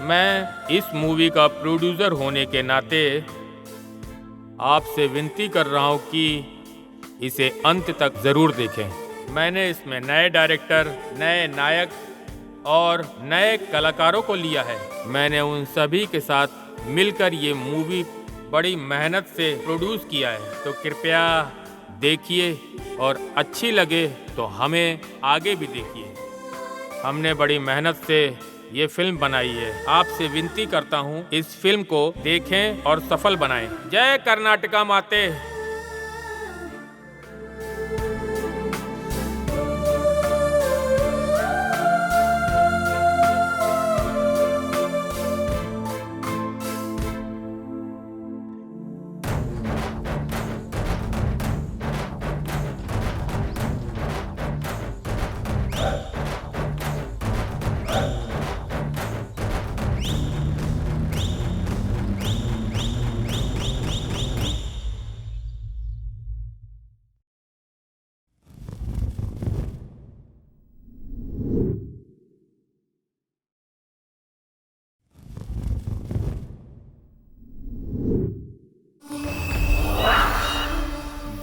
मैं इस मूवी का प्रोड्यूसर होने के नाते आपसे विनती कर रहा हूँ कि इसे अंत तक ज़रूर देखें। मैंने इसमें नए डायरेक्टर, नए नायक और नए कलाकारों को लिया है। मैंने उन सभी के साथ मिलकर ये मूवी बड़ी मेहनत से प्रोड्यूस किया है, तो कृपया देखिए और अच्छी लगे तो हमें आगे भी देखिए। हमने बड़ी मेहनत से ये फिल्म बनाई है। आपसे विनती करता हूँ इस फिल्म को देखें और सफल बनाएं। जय कर्नाटका माते।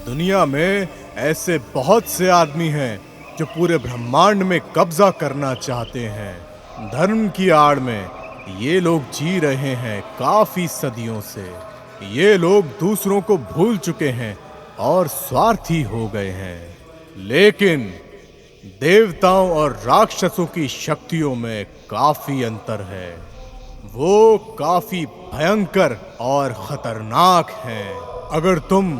दुनिया में ऐसे बहुत से आदमी हैं जो पूरे ब्रह्मांड में कब्जा करना चाहते हैं। धर्म की आड़ में ये लोग जी रहे हैं काफी सदियों से। ये लोग दूसरों को भूल चुके हैं और स्वार्थी हो गए हैं। लेकिन देवताओं और राक्षसों की शक्तियों में काफी अंतर है। वो काफी भयंकर और खतरनाक हैं। अगर तुम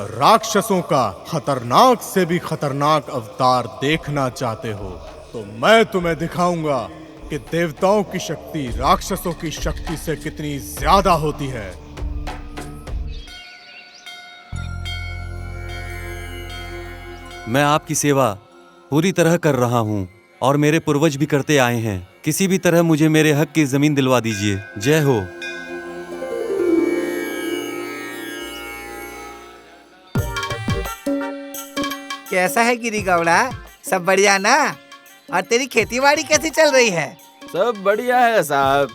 राक्षसों का खतरनाक से भी खतरनाक अवतार देखना चाहते हो तो मैं तुम्हें दिखाऊंगा कि देवताओं की शक्ति राक्षसों की शक्ति से कितनी ज्यादा होती है। मैं आपकी सेवा पूरी तरह कर रहा हूँ और मेरे पूर्वज भी करते आए हैं। किसी भी तरह मुझे मेरे हक की जमीन दिलवा दीजिए। जय हो। कैसा है गिरी गौड़ा? सब बढ़िया ना? और तेरी खेतीबाड़ी कैसी चल रही है? सब बढ़िया है साहब।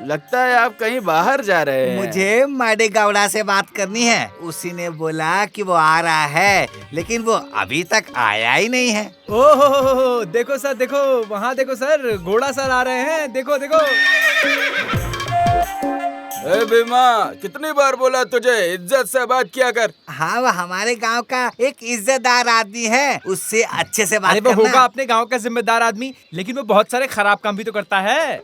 लगता है आप कहीं बाहर जा रहे हैं। मुझे माडे गौड़ा से बात करनी है। उसी ने बोला कि वो आ रहा है, लेकिन वो अभी तक आया ही नहीं है। ओहो, देखो सर, देखो वहाँ देखो सर, घोड़ा सर आ रहे हैं। देखो देखो। ए भीमा, कितनी बार बोला तुझे इज्जत से बात किया कर। हाँ, वो हमारे गांव का एक इज्जतदार आदमी है, उससे अच्छे से बात अरे वो करना। होगा अपने गांव का जिम्मेदार आदमी, लेकिन वो बहुत सारे खराब काम भी तो करता है।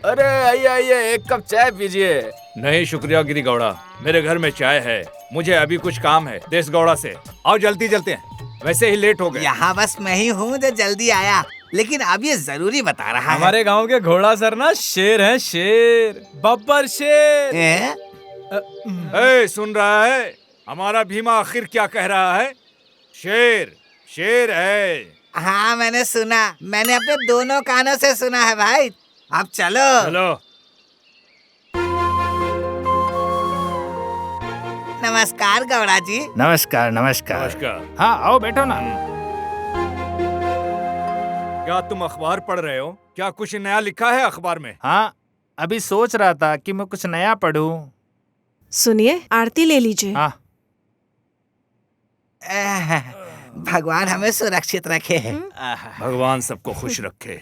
अरे आइए आइए, एक कप चाय पीजिए। नहीं शुक्रिया गिरी गौड़ा, मेरे घर में चाय है। मुझे अभी कुछ काम है देश गौड़ा से। आओ जल्दी चलते हैं, वैसे ही लेट हो गए। यहाँ बस मैं ही हूँ जो जल्दी आया, लेकिन अब ये जरूरी बता रहा है। हमारे गांव के घोड़ा सर ना शेर हैं, शेर, बब्बर शेर। ए, सुन रहा है? हमारा भीमा आखिर क्या कह रहा है? शेर शेर है। हाँ, मैंने सुना। मैंने अपने दोनों कानों से सुना है भाई। अब चलो। चलो। नमस्कार गौड़ा जी। नमस्कार नमस्कार। नमस्कार। हाँ आओ बैठो ना। क्या तुम अखबार पढ़ रहे हो? क्या कुछ नया लिखा है अखबार में? हाँ, अभी सोच रहा था कि मैं कुछ नया पढ़ूं। सुनिए, आरती ले लीजिए। हाँ। भगवान हमें सुरक्षित रखे। भगवान सबको खुश रखे।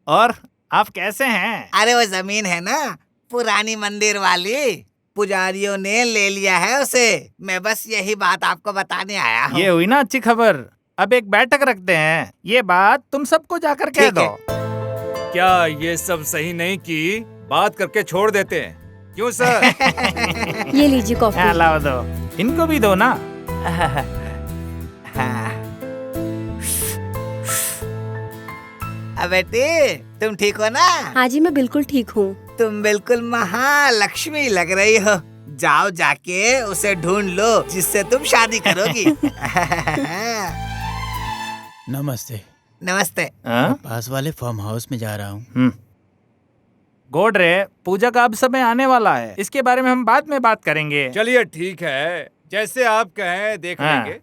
और आप कैसे हैं? अरे वो जमीन है ना, पुरानी मंदिर वाली, पुजारियों ने ले लिया है उसे। मैं बस यही बात आपको बताने आया हूँ। ये हुई ना अच्छी खबर। अब एक बैठक रखते हैं, ये बात तुम सबको जाकर कह दो। क्या ये सब सही नहीं की बात करके छोड़ देते हैं? क्यों सर? ये लीजिए कॉफी। लाओ दो, इनको भी दो ना। अब बेटी, तुम ठीक हो ना? हाँ जी, मैं बिल्कुल ठीक हूँ। तुम बिल्कुल महालक्ष्मी लग रही हो। जाओ जाके उसे ढूंढ लो जिससे तुम शादी करोगी। नमस्ते। नमस्ते। पास वाले फार्म हाउस में जा रहा हूँ। गोडरे, पूजा का अब समय आने वाला है, इसके बारे में हम बाद में बात करेंगे। चलिए ठीक है, जैसे आप कहें देख लेंगे।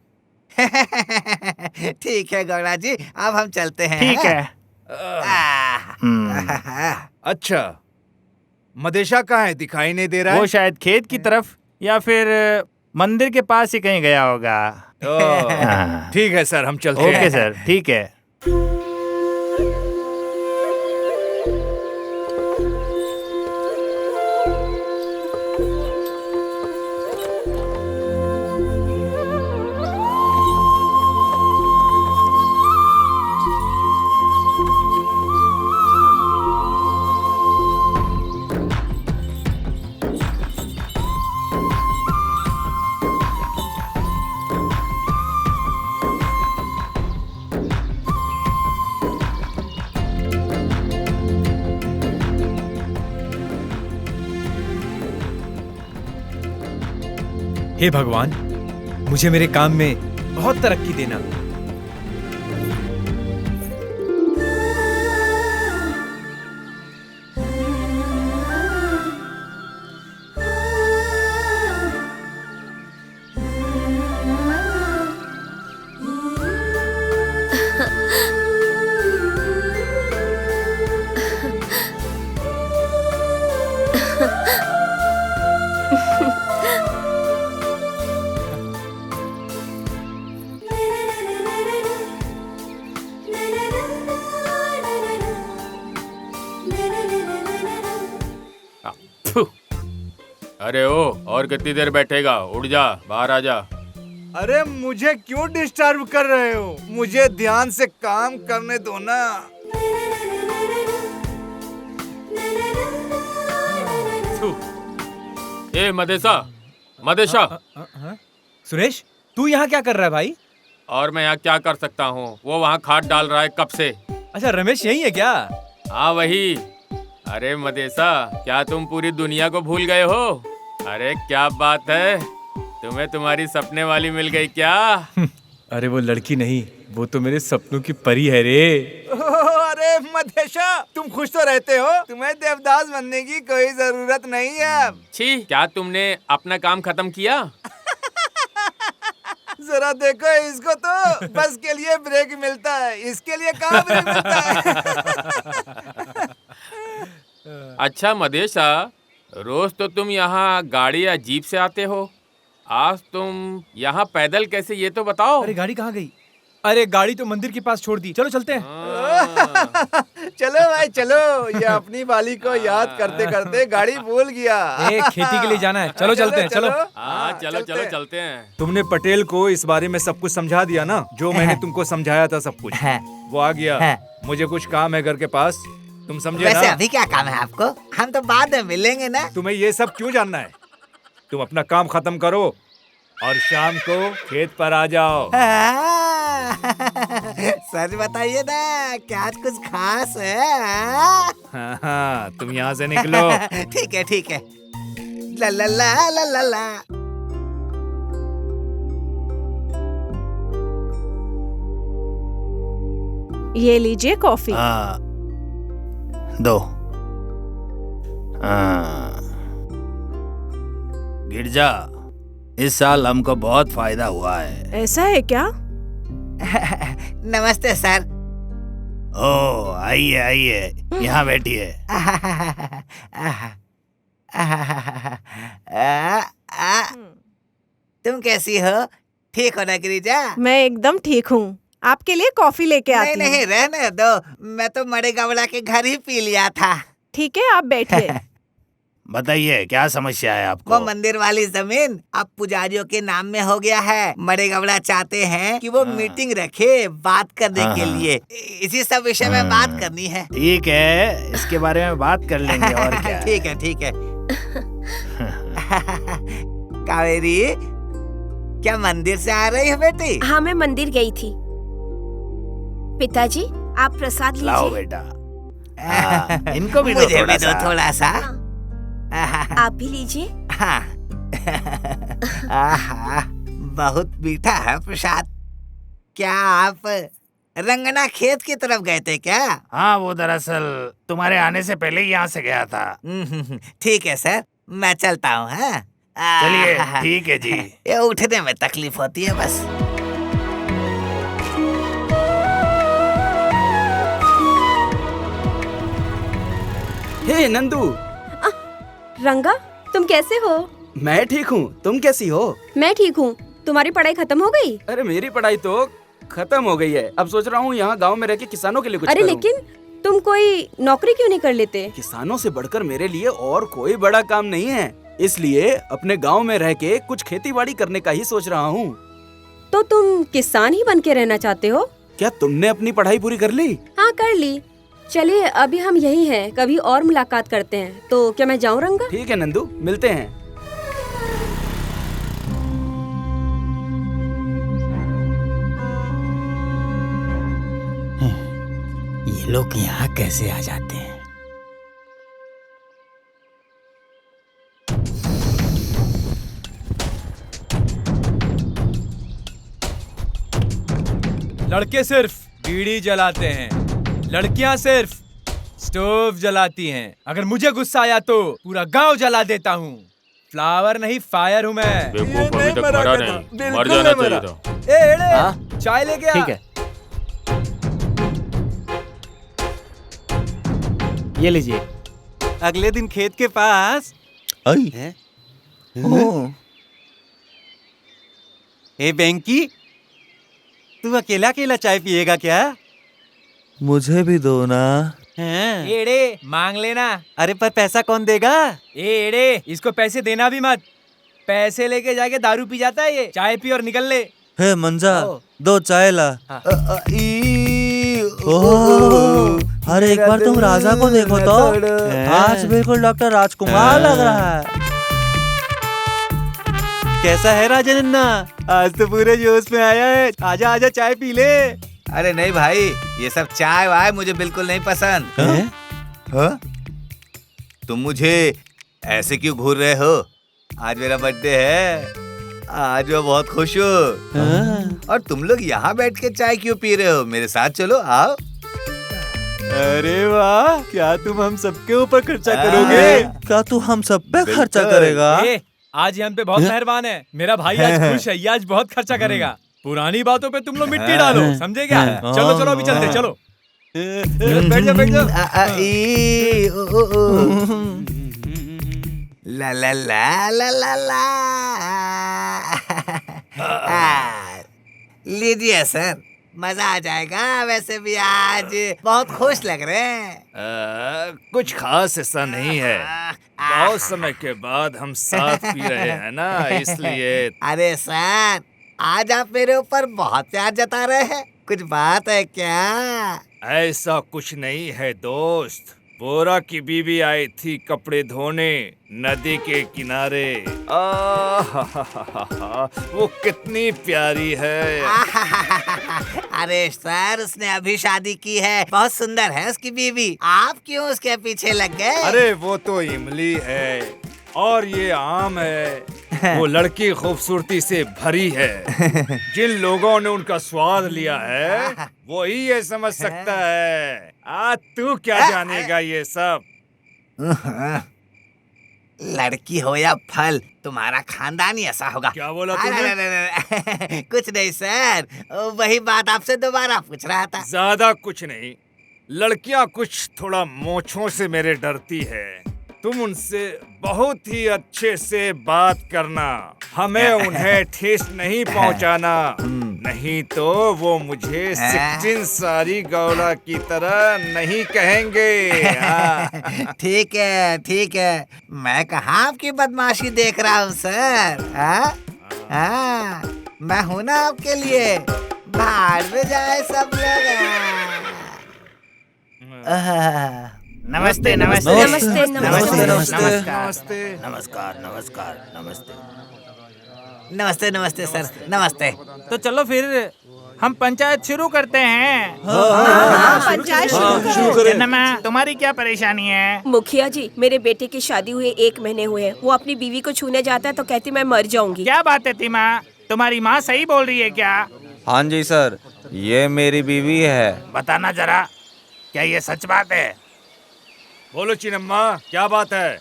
ठीक है गौड़ा जी, अब हम चलते हैं। ठीक है। अच्छा, मदेशा कहाँ है? दिखाई नहीं दे रहा वो है। शायद खेत की तरफ या फिर मंदिर के पास ही कहीं गया होगा। ओह, ठीक है सर, हम चलते हैं। ओके सर, ठीक है। हे भगवान, मुझे मेरे काम में बहुत तरक्की देना। अरे ओ, और कितनी देर बैठेगा? उठ जा, बाहर आ जा। अरे मुझे क्यों डिस्टर्ब कर रहे हो? मुझे ध्यान से काम करने दो ना। ए मदेशा, मदेशा। सुरेश, तू यहाँ क्या कर रहा है भाई? और मैं यहाँ क्या कर सकता हूँ? वो वहाँ खाद डाल रहा है कब से। अच्छा, रमेश यही है क्या? हाँ वही। अरे मदेशा, क्या तुम पूरी दुनिया को भूल गए हो? अरे क्या बात है, तुम्हें तुम्हारी सपने वाली मिल गई क्या? अरे वो लड़की नहीं, वो तो मेरे सपनों की परी है रे। अरे मदेशा, तुम खुश तो रहते हो? तुम्हें देवदास बनने की कोई जरूरत नहीं है। छी, क्या तुमने अपना काम खत्म किया? जरा देखो इसको, तो बस के लिए ब्रेक मिलता है, इसके लिए कहाँ ब्रेक मिलता है? अच्छा मदेशा, रोज तो तुम यहाँ गाड़ी या जीप से आते हो, आज तुम यहाँ पैदल कैसे, ये तो बताओ। अरे गाड़ी कहाँ गई? अरे गाड़ी तो मंदिर के पास छोड़ दी, चलो चलते हैं। चलो भाई चलो, ये अपनी वाली को याद करते करते गाड़ी भूल गया। खेती के लिए जाना है, चलो चलते हैं, चलो। हाँ चलो चलो चलते हैं। तुमने पटेल को इस बारे में सब कुछ समझा दिया ना, जो मैंने तुमको समझाया था सब कुछ? वो आ गया। मुझे कुछ काम है घर के पास, तुम समझे वैसे ना? अभी क्या काम है आपको? हम तो बाद में मिलेंगे ना। तुम्हें ये सब क्यों जानना है? तुम अपना काम खत्म करो और शाम को खेत पर आ जाओ। सच बताइए ना, क्या आज कुछ खास है? हाँ, तुम यहाँ से निकलो। ठीक है ठीक है। ला ला ला ला ला ला। ये लीजिए कॉफी। हाँ, दो। हाँ। गिरजा, इस साल हमको बहुत फायदा हुआ है। ऐसा है क्या? नमस्ते सर। ओ, आइए आइए, यहाँ बैठिए। तुम कैसी हो? ठीक हो ना गिरिजा? मैं एकदम ठीक हूँ। आपके लिए कॉफी लेके आती नहीं हूँ। नहीं, रहने दो, मैं तो मड़े गवड़ा के घर ही पी लिया था। ठीक है, आप बैठिए। बताइए, क्या समस्या है आपको? वो मंदिर वाली जमीन अब पुजारियों के नाम में हो गया है। मड़े गवड़ा चाहते हैं कि वो मीटिंग रखे बात करने के लिए, इसी सब विषय में बात करनी है। ठीक है, इसके बारे में बात कर लेंगे, और क्या। ठीक है ठीक है। कावेरी, क्या मंदिर से आ रही हो बेटी? हाँ, मैं मंदिर गई थी। पिताजी, आप प्रसाद लाओ लीजिए। बेटा। इनको भी दो मुझे थोड़ा भी दो सा। थोड़ा सा। आप भी लीजिए। हाँ। आहा, बहुत मीठा है प्रसाद। क्या आप रंगना खेत की तरफ गए थे क्या? हाँ, वो दरअसल तुम्हारे आने से पहले ही यहाँ से गया था। ठीक है सर, मैं चलता हूँ। हाँ चलिए, ठीक है जी। ये उठने में तकलीफ होती है बस। नंदू। रंगा, तुम कैसे हो? मैं ठीक हूँ, तुम कैसी हो? मैं ठीक हूँ। तुम्हारी पढ़ाई खत्म हो गई? अरे मेरी पढ़ाई तो खत्म हो गई है। अब सोच रहा हूँ यहाँ गांव में रह के किसानों के लिए कुछ अरे करूं। लेकिन तुम कोई नौकरी क्यों नहीं कर लेते? किसानों से बढ़कर मेरे लिए और कोई बड़ा काम नहीं है, इसलिए अपने गांव में रह के कुछ खेती बाड़ी करने का ही सोच रहा हूँ। तो तुम किसान ही बन के रहना चाहते हो? क्या तुमने अपनी पढ़ाई पूरी कर ली? हाँ, कर ली। चलिए अभी हम यही हैं, कभी और मुलाकात करते हैं। तो क्या मैं जाऊँ रंगा? ठीक है नंदू, मिलते हैं। ये लोग यहाँ कैसे आ जाते हैं? लड़के सिर्फ बीड़ी जलाते हैं, लड़कियां सिर्फ स्टोव जलाती हैं। अगर मुझे गुस्सा आया तो पूरा गांव जला देता हूँ। फ्लावर नहीं, फायर हूँ मैं। बेवकूफ अभी तक मरा नहीं, मर जाना चाहिए था। ए एड़े, चाय लेके आ। ठीक है, ये लीजिए। अगले दिन खेत के पास ए बेंकी, तू अकेला अकेला चाय पिएगा क्या? मुझे भी दो ना। एड़े, मांग लेना। अरे पर पैसा कौन देगा? एड़े, इसको पैसे देना भी मत। पैसे लेके जाके दारू पी जाता है ये। चाय पी और निकल ले। हे मंजा, दो चाय ला। हाँ। ओह, अरे एक बार तुम राजा को देखो तो, आज बिल्कुल डॉक्टर राजकुमार लग रहा है। कैसा है राजनन्ना? आज तो पूरे जोश में आया है। आजा आजा चाय पी ले। अरे नहीं भाई, ये सब चाय वाय मुझे बिल्कुल नहीं पसंद। हाँ? तुम मुझे ऐसे क्यों घूर रहे हो? आज मेरा बर्थडे है, आज मैं बहुत खुश हूँ। और तुम लोग यहाँ बैठ के चाय क्यों पी रहे हो? मेरे साथ चलो, आओ। अरे वाह, क्या तुम हम सबके ऊपर खर्चा करोगे? क्या तू हम सब पे खर्चा करेगा? आज ये हम पे बहुत मेहरबान है। मेरा भाई आज खुश है, ये आज बहुत खर्चा करेगा। पुरानी बातों पे तुम लोग मिट्टी डालो, समझे क्या? चलो चलो अभी चलते, चलो। बैठ जाओ बैठ जाओ। ला ला ला ला ला ला। लीजिए सर, मजा आ जाएगा। वैसे भी आज बहुत खुश लग रहे हैं। कुछ खास ऐसा नहीं है, बहुत समय के बाद हम साथ पी रहे हैं ना, इसलिए। अरे सर, आज आप मेरे ऊपर बहुत प्यार जता रहे हैं। कुछ बात है क्या? ऐसा कुछ नहीं है दोस्त। बोरा की बीवी आई थी कपड़े धोने नदी के किनारे। वो कितनी प्यारी है। अरे सर, उसने अभी शादी की है, बहुत सुंदर है उसकी बीवी। आप क्यों उसके पीछे लग गए? अरे वो तो इमली है और ये आम है। वो लड़की खूबसूरती से भरी है। जिन लोगों ने उनका स्वाद लिया है वो ही ये समझ सकता है। तू क्या जानेगा ये सब? लड़की हो या फल, तुम्हारा खानदान ही ऐसा होगा। क्या बोला तूने? अरे, कुछ नहीं सर, वही बात आपसे दोबारा पूछ रहा था। ज्यादा कुछ नहीं। लड़कियां कुछ थोड़ा मोछों से मेरे डरती है। तुम उनसे बहुत ही अच्छे से बात करना, हमें उन्हें ठेस नहीं पहुंचाना, नहीं तो वो मुझे 16 सारी गौड़ा की तरह नहीं कहेंगे। ठीक है ठीक है, मैं कहाँ आपकी बदमाशी देख रहा हूँ सर। मैं हूँ ना आपके लिए। बाहर में जाए सब लोग। नमस्ते नमस्ते नमस्ते नमस्ते नमस्ते नमस्कार नमस्कार नमस्ते। नमस्ते नमस्ते सर, नमस्ते। तो चलो फिर हम पंचायत शुरू करते हैं। पंचायत शुरू करो। जन्नमा, तुम्हारी क्या परेशानी है? मुखिया जी, मेरे बेटे की शादी हुए 1 महीने हुए। वो अपनी बीवी को छूने जाता है तो कहती मैं मर जाऊंगी। क्या बात है तीमा, तुम्हारी माँ सही बोल रही है क्या? हाँ जी सर, ये मेरी बीवी है। बताना जरा, क्या ये सच बात है? बोलो चिनम्मा, क्या बात है?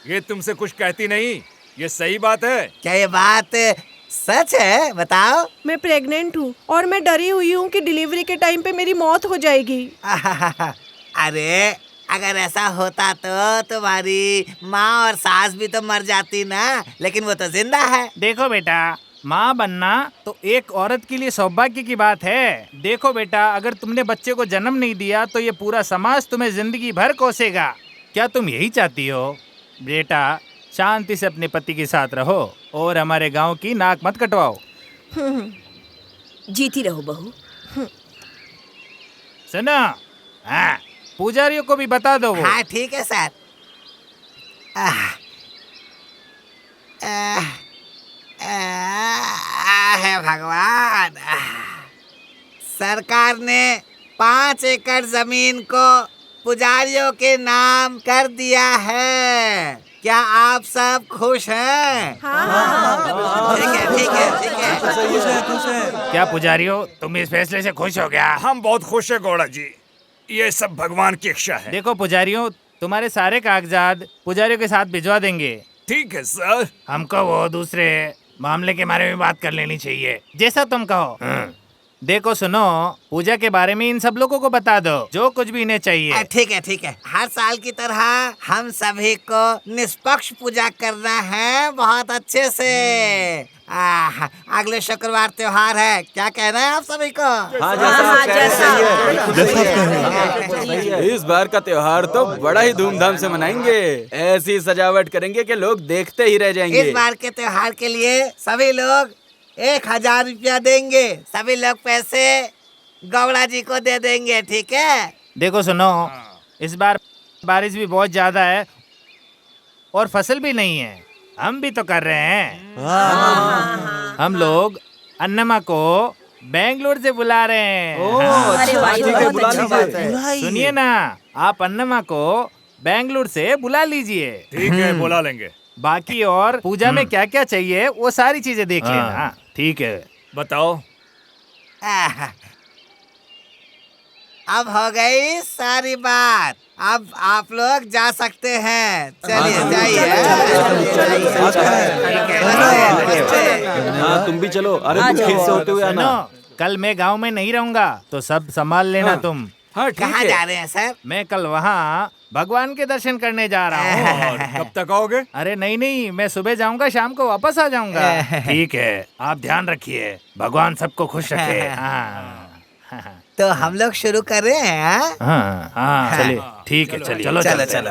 ये तुमसे कुछ कहती नहीं, ये सही बात है? क्या ये बात सच है? बताओ। मैं प्रेग्नेंट हूँ और मैं डरी हुई हूँ कि डिलीवरी के टाइम पे मेरी मौत हो जाएगी। अरे अगर ऐसा होता तो तुम्हारी माँ और सास भी तो मर जाती ना, लेकिन वो तो जिंदा है। देखो बेटा, माँ बनना तो एक औरत के लिए सौभाग्य की बात है। देखो बेटा, अगर तुमने बच्चे को जन्म नहीं दिया तो ये पूरा समाज तुम्हें जिंदगी भर कोसेगा। क्या तुम यही चाहती हो? बेटा, शांति से अपने पति के साथ रहो और हमारे गांव की नाक मत कटवाओ। जीती रहो बहू। सुनो, हाँ, पुजारियों को भी बता दो वो। हाँ ठीक है सर। है भगवान, सरकार ने 5 एकड़ जमीन को पुजारियों के नाम कर दिया है। क्या आप सब खुश हैं? ठीक है। क्या पुजारियों, तुम इस फैसले से खुश हो गया? हम बहुत खुश है गौड़ा जी, ये सब भगवान की इच्छा है। देखो पुजारियों, तुम्हारे सारे कागजात पुजारियों के साथ भिजवा देंगे। ठीक है सर। हमको वो दूसरे मामले के बारे में बात कर लेनी चाहिए, जैसा तुम कहो। देखो सुनो, पूजा के बारे में इन सब लोगों को बता दो, जो कुछ भी इन्हें चाहिए। ठीक है। हर साल की तरह हम सभी को निष्पक्ष पूजा करना है, बहुत अच्छे से। अगले शुक्रवार त्योहार है, क्या कहना है आप सभी को? इस बार का त्योहार तो बड़ा ही धूमधाम से मनाएंगे। ऐसी सजावट करेंगे कि लोग देखते ही रह जाएंगे। इस बार के त्योहार के लिए सभी लोग 1000 रुपया देंगे। सभी लोग पैसे गौड़ा जी को दे देंगे, ठीक है? देखो सुनो, इस बार बारिश भी बहुत ज्यादा है और फसल भी नहीं है। हम भी तो कर रहे हैं। हम लोग अन्नमा को बेंगलोर से बुला रहे हैं। सुनिए ना, आप अन्नमा को बेंगलोर से बुला लीजिए। ठीक है, बुला लेंगे। बाकी और पूजा में क्या क्या चाहिए वो सारी चीजें देख लेना। ठीक है, बताओ। अब हो गई सारी बात, अब आप लोग जा सकते हैं। चलिए जाइए। तुम भी चलो। अरे खेत से होते हुए आना। कल मैं गांव में नहीं रहूंगा तो सब संभाल लेना तुम। कहाँ जा रहे हैं सर? मैं कल वहाँ भगवान के दर्शन करने जा रहा हूँ। कब तक आओगे? अरे नहीं, मैं सुबह जाऊंगा, शाम को वापस आ जाऊंगा। ठीक है, आप ध्यान रखिए, भगवान सबको खुश रखे। हाँ। तो हम लोग शुरू कर रहे हैं। हाँ, चलिए। ठीक है, चलो।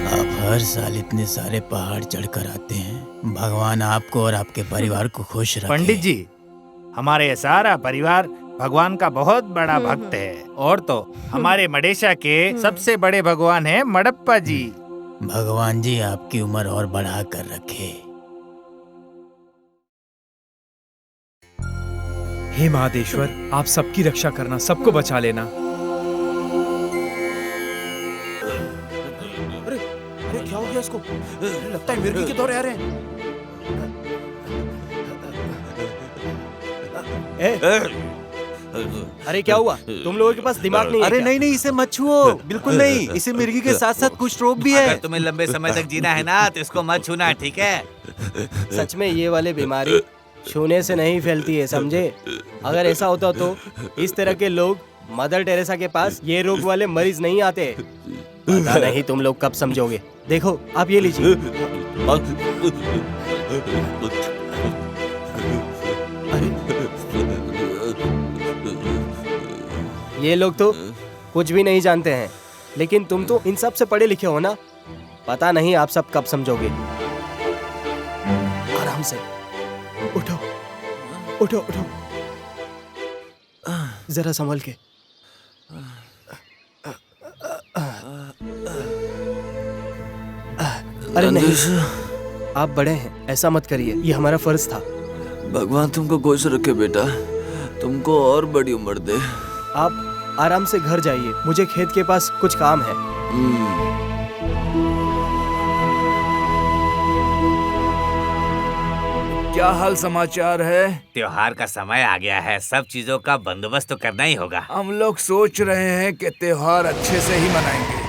आप हर साल इतने सारे पहाड़ चढ़कर आते हैं। भगवान आपको और आपके परिवार को खुश रखे। पंडित जी, हमारे ये सारा परिवार भगवान का बहुत बड़ा भक्त है। और तो हमारे मडेशा के सबसे बड़े भगवान है मडप्पा जी। भगवान जी आपकी उम्र और बढ़ा कर रखे। हे महादेश्वर, आप सबकी रक्षा करना, सबको बचा लेना। अरे क्या हो गया इसको? लगता है मिर्गी के दौरे आ रहे हैं। अरे क्या हुआ? तुम लोगों के पास दिमाग नहीं है? अरे नहीं, इसे मत छुओ, बिल्कुल नहीं। इसे मिर्गी के साथ साथ कुछ रोग भी है। अगर तुम्हें लंबे समय तक जीना है ना तो इसको मत छूना, ठीक है? सच में ये वाली बीमारी छूने से नहीं फैलती है, समझे? अगर ऐसा होता तो इस तरह के लोग मदर टेरेसा के पास ये रोग वाले मरीज नहीं आते। पता नहीं तुम लोग कब समझोगे। देखो, आप ये लीजिए। ये लोग तो कुछ भी नहीं जानते हैं, लेकिन तुम तो इन सब से पढ़े लिखे हो ना। पता नहीं आप सब कब समझोगे। आराम से उठो। जरा संभल के। अरे नहीं, आप बड़े हैं, ऐसा मत करिए, ये हमारा फर्ज था। भगवान तुमको खुश रखे बेटा, तुमको और बड़ी उम्र दे। आप आराम से घर जाइए, मुझे खेत के पास कुछ काम है। क्या हाल समाचार है? त्योहार का समय आ गया है, सब चीजों का बंदोबस्त तो करना ही होगा। हम लोग सोच रहे हैं कि त्योहार अच्छे से ही मनाएंगे।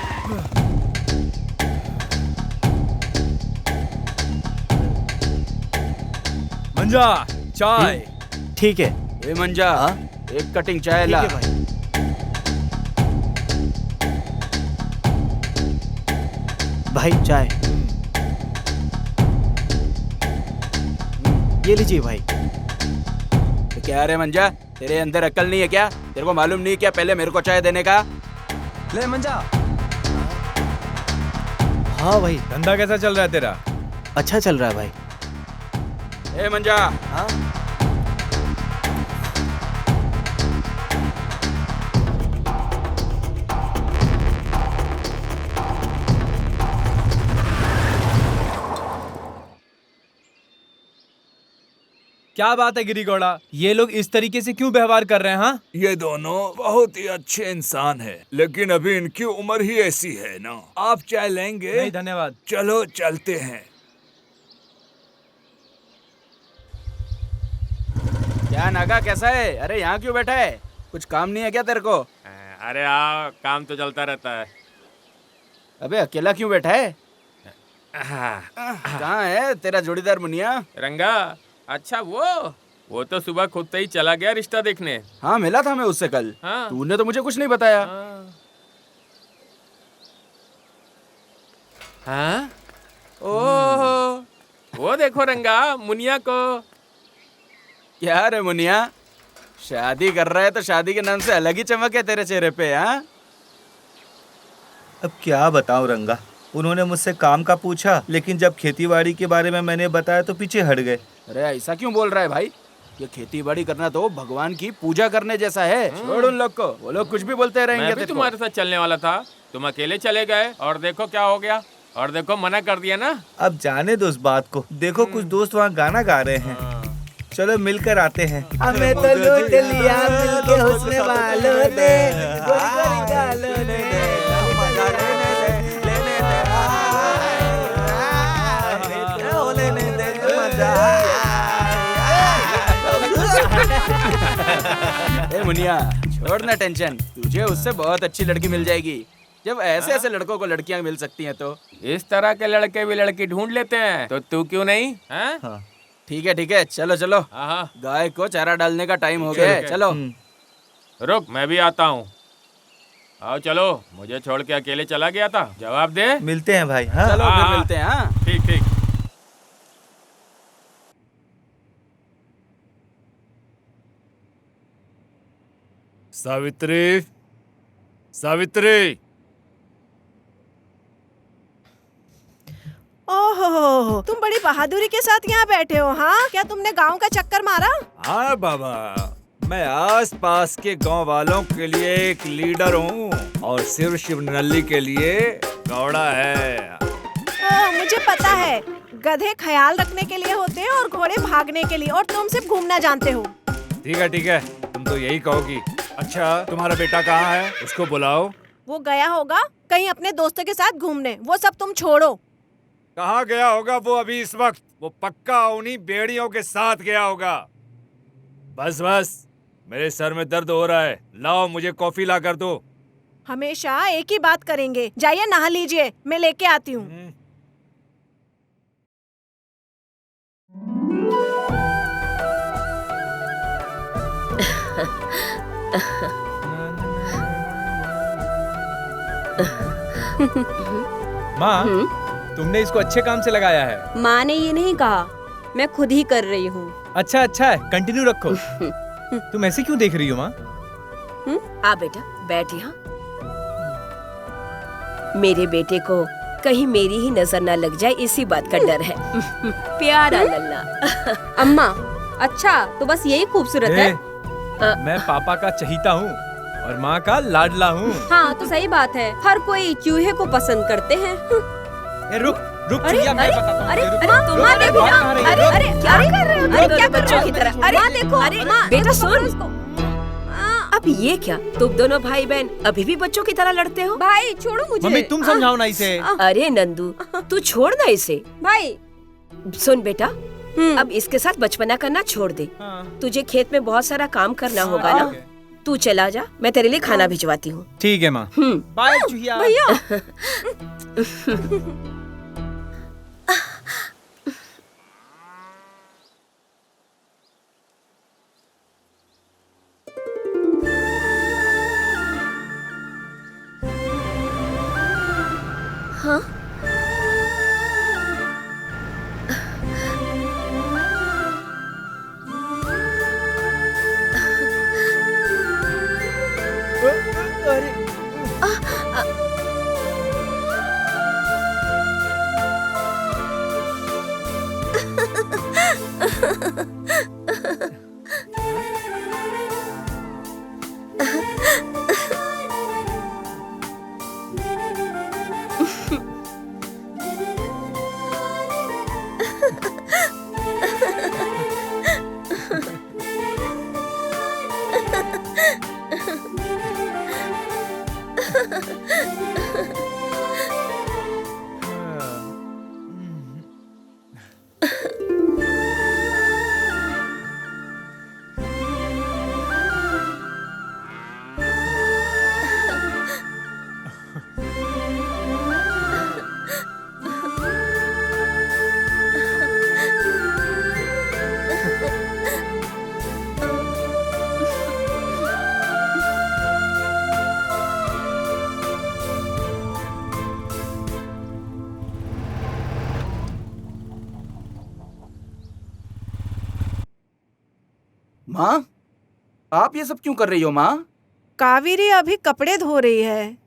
मंजा चाय। ठीक है। ए मंजा, एक कटिंग चाय ला। ठीक है भाई चाय। ये लीजिए भाई। तो क्या रे मंजा, तेरे अंदर अक्ल नहीं है क्या? तेरे को मालूम नहीं क्या पहले मेरे को चाय देने का? ले मंजा। हाँ भाई। धंधा कैसा चल रहा है तेरा? अच्छा चल रहा है भाई। ए मंजा। हाँ? क्या बात है गिरी घोड़ा, ये लोग इस तरीके से क्यों व्यवहार कर रहे हैं? हाँ, ये दोनों बहुत ही अच्छे इंसान हैं, लेकिन अभी इनकी उम्र ही ऐसी है ना। आप चाय लेंगे? नहीं धन्यवाद। चलो चलते हैं। क्या नागा, कैसा है? अरे यहाँ क्यों बैठा है? कुछ काम नहीं है क्या तेरे को? अरे हाँ, काम तो चलता रहता है। अबे अकेला क्यों बैठा है? कहाँ है तेरा जोड़ीदार मुनिया? रंगा, अच्छा वो तो सुबह खुद से ही चला गया रिश्ता देखने। हाँ मिला था मैं उससे कल। हाँ। तूने तो मुझे कुछ नहीं बताया। हाँ? ओह, वो देखो रंगा, मुनिया को। क्या रे मुनिया, शादी कर रहा है तो शादी के नाम से अलग ही चमक है तेरे चेहरे पे। हाँ, अब क्या बताऊं रंगा, उन्होंने मुझसे काम का पूछा, लेकिन जब खेतीबाड़ी के बारे में मैंने बताया तो पीछे हट गए। अरे ऐसा क्यों बोल रहा है भाई? ये खेती बाड़ी करना तो भगवान की पूजा करने जैसा है। छोड़ उन लोग को, वो लोग कुछ भी बोलते रहेंगे। मैं भी तुम्हारे साथ चलने वाला था, तुम अकेले चले गए और देखो क्या हो गया। और देखो मना कर दिया ना। अब जाने दो उस बात को। देखो कुछ दोस्त वहाँ गाना गा रहे हैं, चलो मिलकर आते हैं। हमें तो लूट लिया मिलके हुस्न वालों ने, गोरी गोरी गालों ने। ए मुनिया, छोड़ ना टेंशन, तुझे उससे बहुत अच्छी लड़की मिल जाएगी। जब ऐसे ऐसे लड़कों को लड़कियां मिल सकती हैं तो इस तरह के लड़के भी लड़की ढूंढ लेते हैं, तो तू क्यों नहीं? हाँ? ठीक है, चलो चलो। गाय को चारा डालने का टाइम हो गया है, चलो। रुक, मैं भी आता हूँ। आओ चलो, मुझे छोड़ के अकेले चला गया था, जवाब दे। मिलते हैं भाई। हाँ? चलो फिर मिलते हैं। हाँ ठीक ठीक। सावित्री, सावित्री। ओहो, तुम बड़ी बहादुरी के साथ यहाँ बैठे हो। हाँ, क्या तुमने गांव का चक्कर मारा? हाँ बाबा, मैं आस पास के गांव वालों के लिए एक लीडर हूँ और सिर्फ शिवनल्ली के लिए घोड़ा है। मुझे पता है, गधे ख्याल रखने के लिए होते हैं और घोड़े भागने के लिए, और तुम सिर्फ घूमना जानते हो। ठीक है, तुम तो यही कहोगी। अच्छा, तुम्हारा बेटा कहाँ है? उसको बुलाओ। वो गया होगा कहीं अपने दोस्तों के साथ घूमने, वो सब तुम छोड़ो। कहाँ गया होगा वो अभी इस वक्त? वो पक्का उन्हीं बेड़ियों के साथ गया होगा। बस मेरे सर में दर्द हो रहा है, लाओ मुझे कॉफी ला कर दो। हमेशा एक ही बात करेंगे। जाइए नहा लीजिए, मैं लेके आती हूँ। माँ, तुमने इसको अच्छे काम से लगाया है। माँ ने ये नहीं कहा, मैं खुद ही कर रही हूँ। अच्छा है, कंटिन्यू रखो। तुम ऐसे क्यों देख रही हो माँ? आ बेटा बैठ यहाँ। मेरे बेटे को कहीं मेरी ही नजर ना लग जाए, इसी बात का डर है। प्यारा लल्ला। अम्मा, अच्छा तो बस यही खूबसूरत है? मैं पापा का चहीता हूँ और माँ का लाडला हूँ। हाँ तो सही बात है, हर कोई चूहे को पसंद करते हैं। रुक अरे चिड़िया, मैं बताता हूँ। अरे तुम माँ देखो, अरे क्या कर रहे हो? अरे क्या बच्चों की तरह? अरे माँ देखो, अरे माँ बेटा सुन। अब ये क्या, तुम दोनों भाई बहन अभी भी बच्चों की तरह लड़ते हो? भाई छोड़ो मुझे। मम्मी तुम समझाओ ना इसे। अरे नंदू, तू छोड़ ना इसे। भाई सुन बेटा, अब इसके साथ बचपना करना छोड़ दे। तुझे खेत में बहुत सारा काम करना होगा ना। तू चला जा, मैं तेरे लिए खाना भिजवाती हूँ। ठीक है माँ। बाय चूहिया। भैया हाँ? माँ, आप ये सब क्यों कर रही हो माँ? कावेरी अभी कपड़े धो रही है।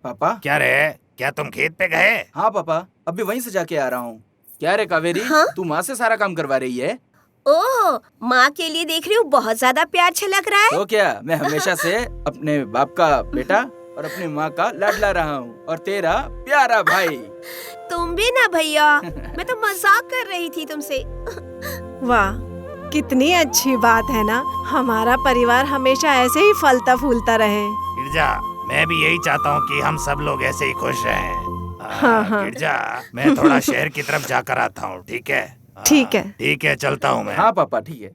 पापा? क्या रे, क्या तुम खेत पे गए? हाँ पापा, अभी वहीं से जाके आ रहा हूँ। क्या रे कावेरी, हाँ? तू माँ से सारा काम करवा रही है? ओह, माँ के लिए देख रही हूँ, बहुत ज्यादा प्यार छलक रहा है। तो क्या, मैं हमेशा से अपने बाप का बेटा और अपनी माँ का लाडला रहा हूँ, और तेरा प्यारा भाई। तुम भी ना भैया, मैं तो मजाक कर रही थी तुमसे। वाह, कितनी अच्छी बात है ना। हमारा परिवार हमेशा ऐसे ही फलता फूलता रहे। गिरजा, मैं भी यही चाहता हूँ कि हम सब लोग ऐसे ही खुश रहें। हाँ। गिरजा, मैं थोड़ा शहर की तरफ जाकर आता हूँ, ठीक है? ठीक है। ठीक है, चलता हूँ मैं। हाँ पापा, ठीक है।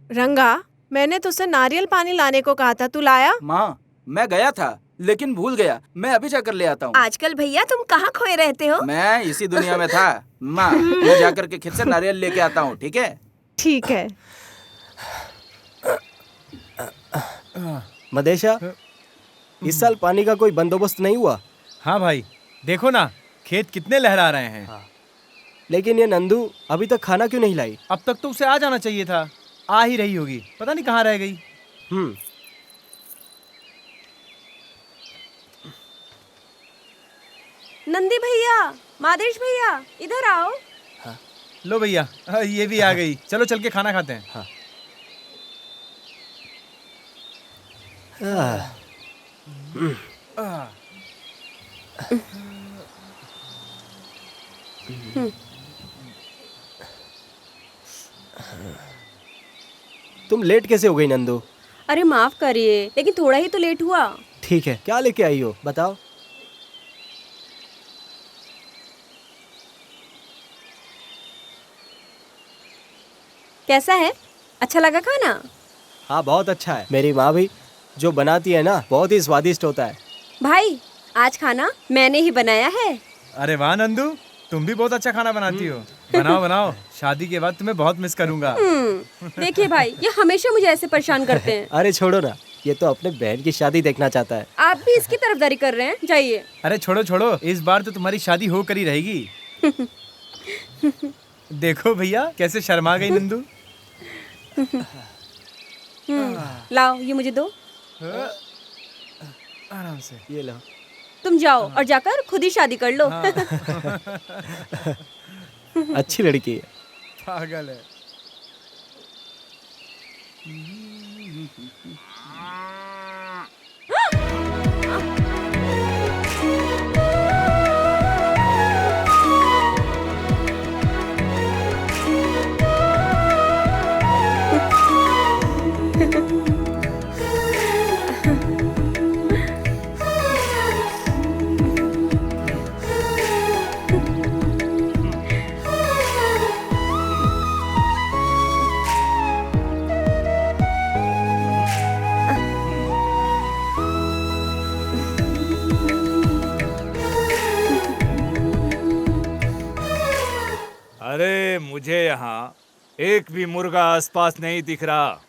रंगा, मैंने तुझसे नारियल पानी लाने को कहा था, तू लाया? माँ, मैं गया था लेकिन भूल गया। मैं अभी जाकर ले आता हूँ। आजकल भैया तुम कहाँ खोए रहते हो? मैं इसी दुनिया में था। माँ, मैं जाकर के खेत से नारियल लेके आता हूँ, ठीक है? ठीक है। मदेशा, इस साल पानी का कोई बंदोबस्त नहीं हुआ? हाँ भाई, देखो ना खेत कितने लहरा रहे हैं। लेकिन ये नंदू अभी तक खाना क्यों नहीं लाई? अब तक तो उसे आ जाना चाहिए था। आ ही रही होगी, पता नहीं कहाँ रह गई। नंदी भैया, मादेश भैया, इधर आओ। लो भैया, ये भी आ गई। चलो चल के खाना खाते हैं। हाँ। तुम लेट कैसे हो गई नंदू? अरे माफ करिए, लेकिन थोड़ा ही तो लेट हुआ। ठीक है, क्या लेके आई हो बताओ। कैसा है, अच्छा लगा खाना? हाँ बहुत अच्छा है। मेरी माँ भी जो बनाती है ना, बहुत ही स्वादिष्ट होता है। भाई, आज खाना मैंने ही बनाया है। अरे वाह नंदू, तुम भी बहुत अच्छा खाना बनाती हो। बनाओ बनाओ, शादी के बाद तुम्हें बहुत मिस करूंगा। देखिए भाई, ये हमेशा मुझे ऐसे परेशान करते हैं। अरे छोड़ो ना, ये तो अपने बहन की शादी देखना चाहता है। आप भी इसकी तरफदारी कर रहे हैं, जाइए। अरे छोड़ो छोड़ो, इस बार तो तुम्हारी शादी होकर ही रहेगी। देखो भैया कैसे शर्मा गई नंदू। लाओ, ये मुझे दो। आराम से, ये लो। तुम जाओ और जाकर खुद ही शादी कर लो। अच्छी लड़की है। पागल है। अरे मुझे यहाँ एक भी मुर्गा आसपास नहीं दिख रहा।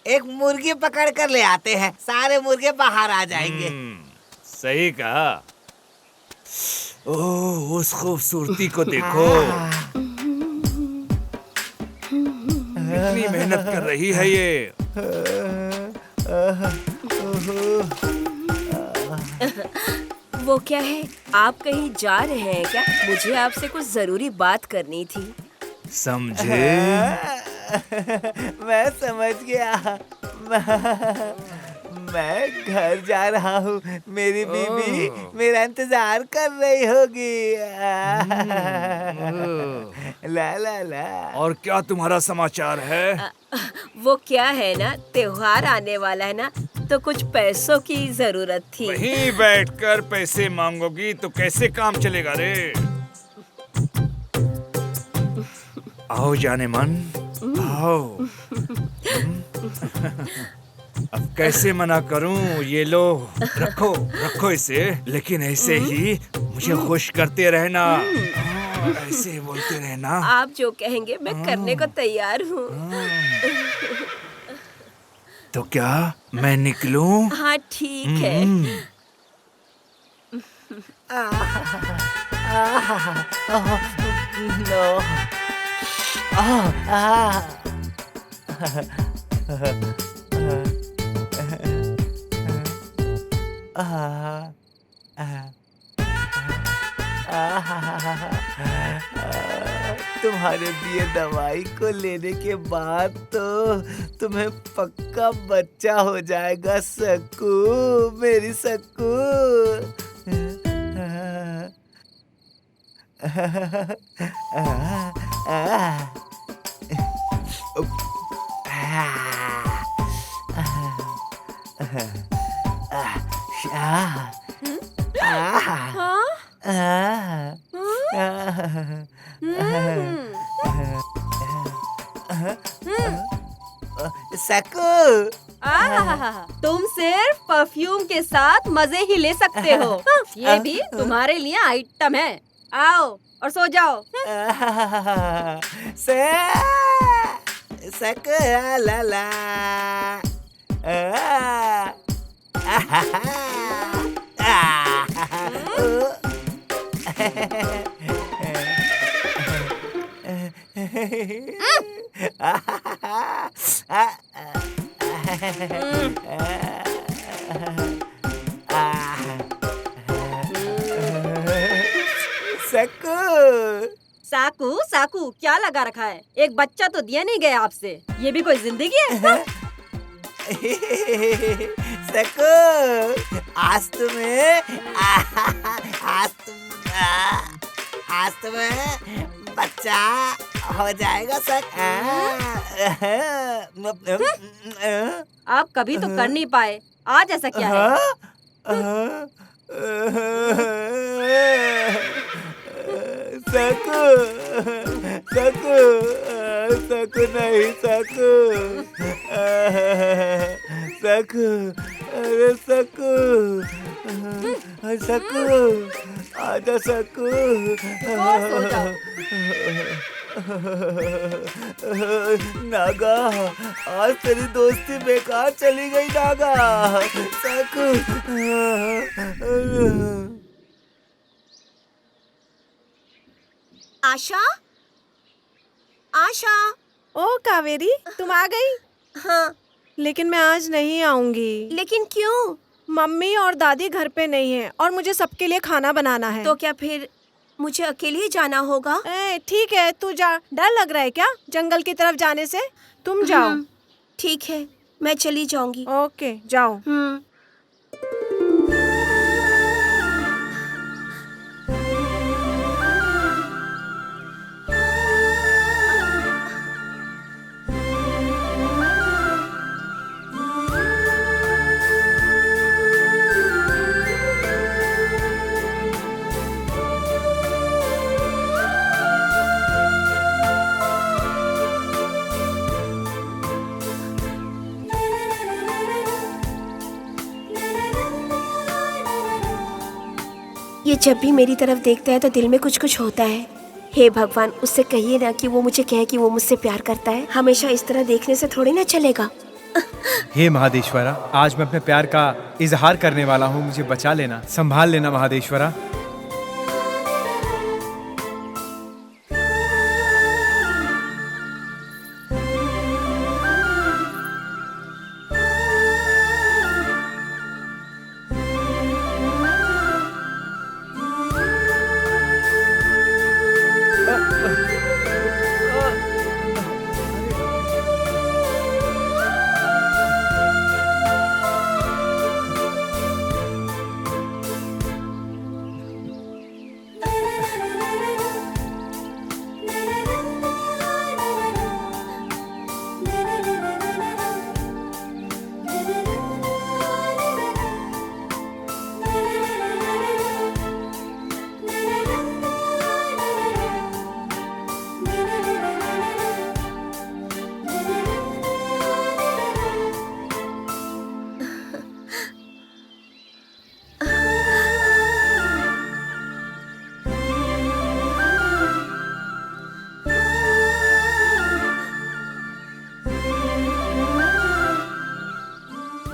एक मुर्गी पकड़ कर ले आते हैं, सारे मुर्गे बाहर आ जाएंगे। सही कहा। ओह, उस खूबसूरती को देखो, कितनी मेहनत कर रही है ये। वो क्या है, आप कहीं जा रहे हैं क्या? मुझे आपसे कुछ जरूरी बात करनी थी। समझे? मैं समझ गया। मैं घर जा रहा हूँ। मेरी बीबी मेरा इंतजार कर रही होगी। ला ला ला। और क्या तुम्हारा समाचार है? वो क्या है ना, त्योहार आने वाला है ना, तो कुछ पैसों की जरूरत थी। वहीं बैठकर पैसे मांगोगी तो कैसे काम चलेगा रे? आओ जाने मन, आओ। अब कैसे मना करूं? ये लो, रखो रखो इसे, लेकिन ऐसे ही मुझे खुश करते रहना। ऐसे बोलते रहना। आप जो कहेंगे मैं करने को तैयार हूँ। तो क्या मैं निकलूं? हाँ ठीक है। तुम्हारे दिए दवाई को लेने के बाद तो तुम्हें पक्का बच्चा हो जाएगा सक्कू, मेरी सक्कू। सक्कू, तुम सिर्फ परफ्यूम के साथ मजे ही ले सकते हो। ये भी तुम्हारे लिए आइटम है। आओ और सो जाओ। सक्कू ला ला। साकू साकू क्या लगा रखा है? एक बच्चा तो दिया नहीं गया आपसे। ये भी कोई जिंदगी है? सक्कू, आज तुम्हें बच्चा हो जाएगा। आप कभी तो कर नहीं पाए, आज ऐसा क्या है? सक्कू, सक्कू, सक्कू नहीं, सक्कू, सक्कू, अरे सक्कू, सक्कू, आजा सक्कू। नागा, आज तेरी दोस्ती बेकार चली गई नागा। सक्कू। आशा, आशा। ओ कावेरी, तुम आ गई? हाँ। लेकिन मैं आज नहीं आऊंगी। लेकिन क्यों? मम्मी और दादी घर पे नहीं है और मुझे सबके लिए खाना बनाना है। तो क्या फिर मुझे अकेले ही जाना होगा? ठीक है, तू जा। डर लग रहा है क्या जंगल की तरफ जाने से? तुम जाओ। ठीक है, मैं चली जाऊंगी। ओके, जाओ। ये जब भी मेरी तरफ देखता है तो दिल में कुछ कुछ होता है। हे भगवान, उससे कहिए ना कि वो मुझे कहे कि वो मुझसे प्यार करता है। हमेशा इस तरह देखने से थोड़ी ना चलेगा। हे महादेश्वरा, आज मैं अपने प्यार का इजहार करने वाला हूँ, मुझे बचा लेना, संभाल लेना महादेश्वरा।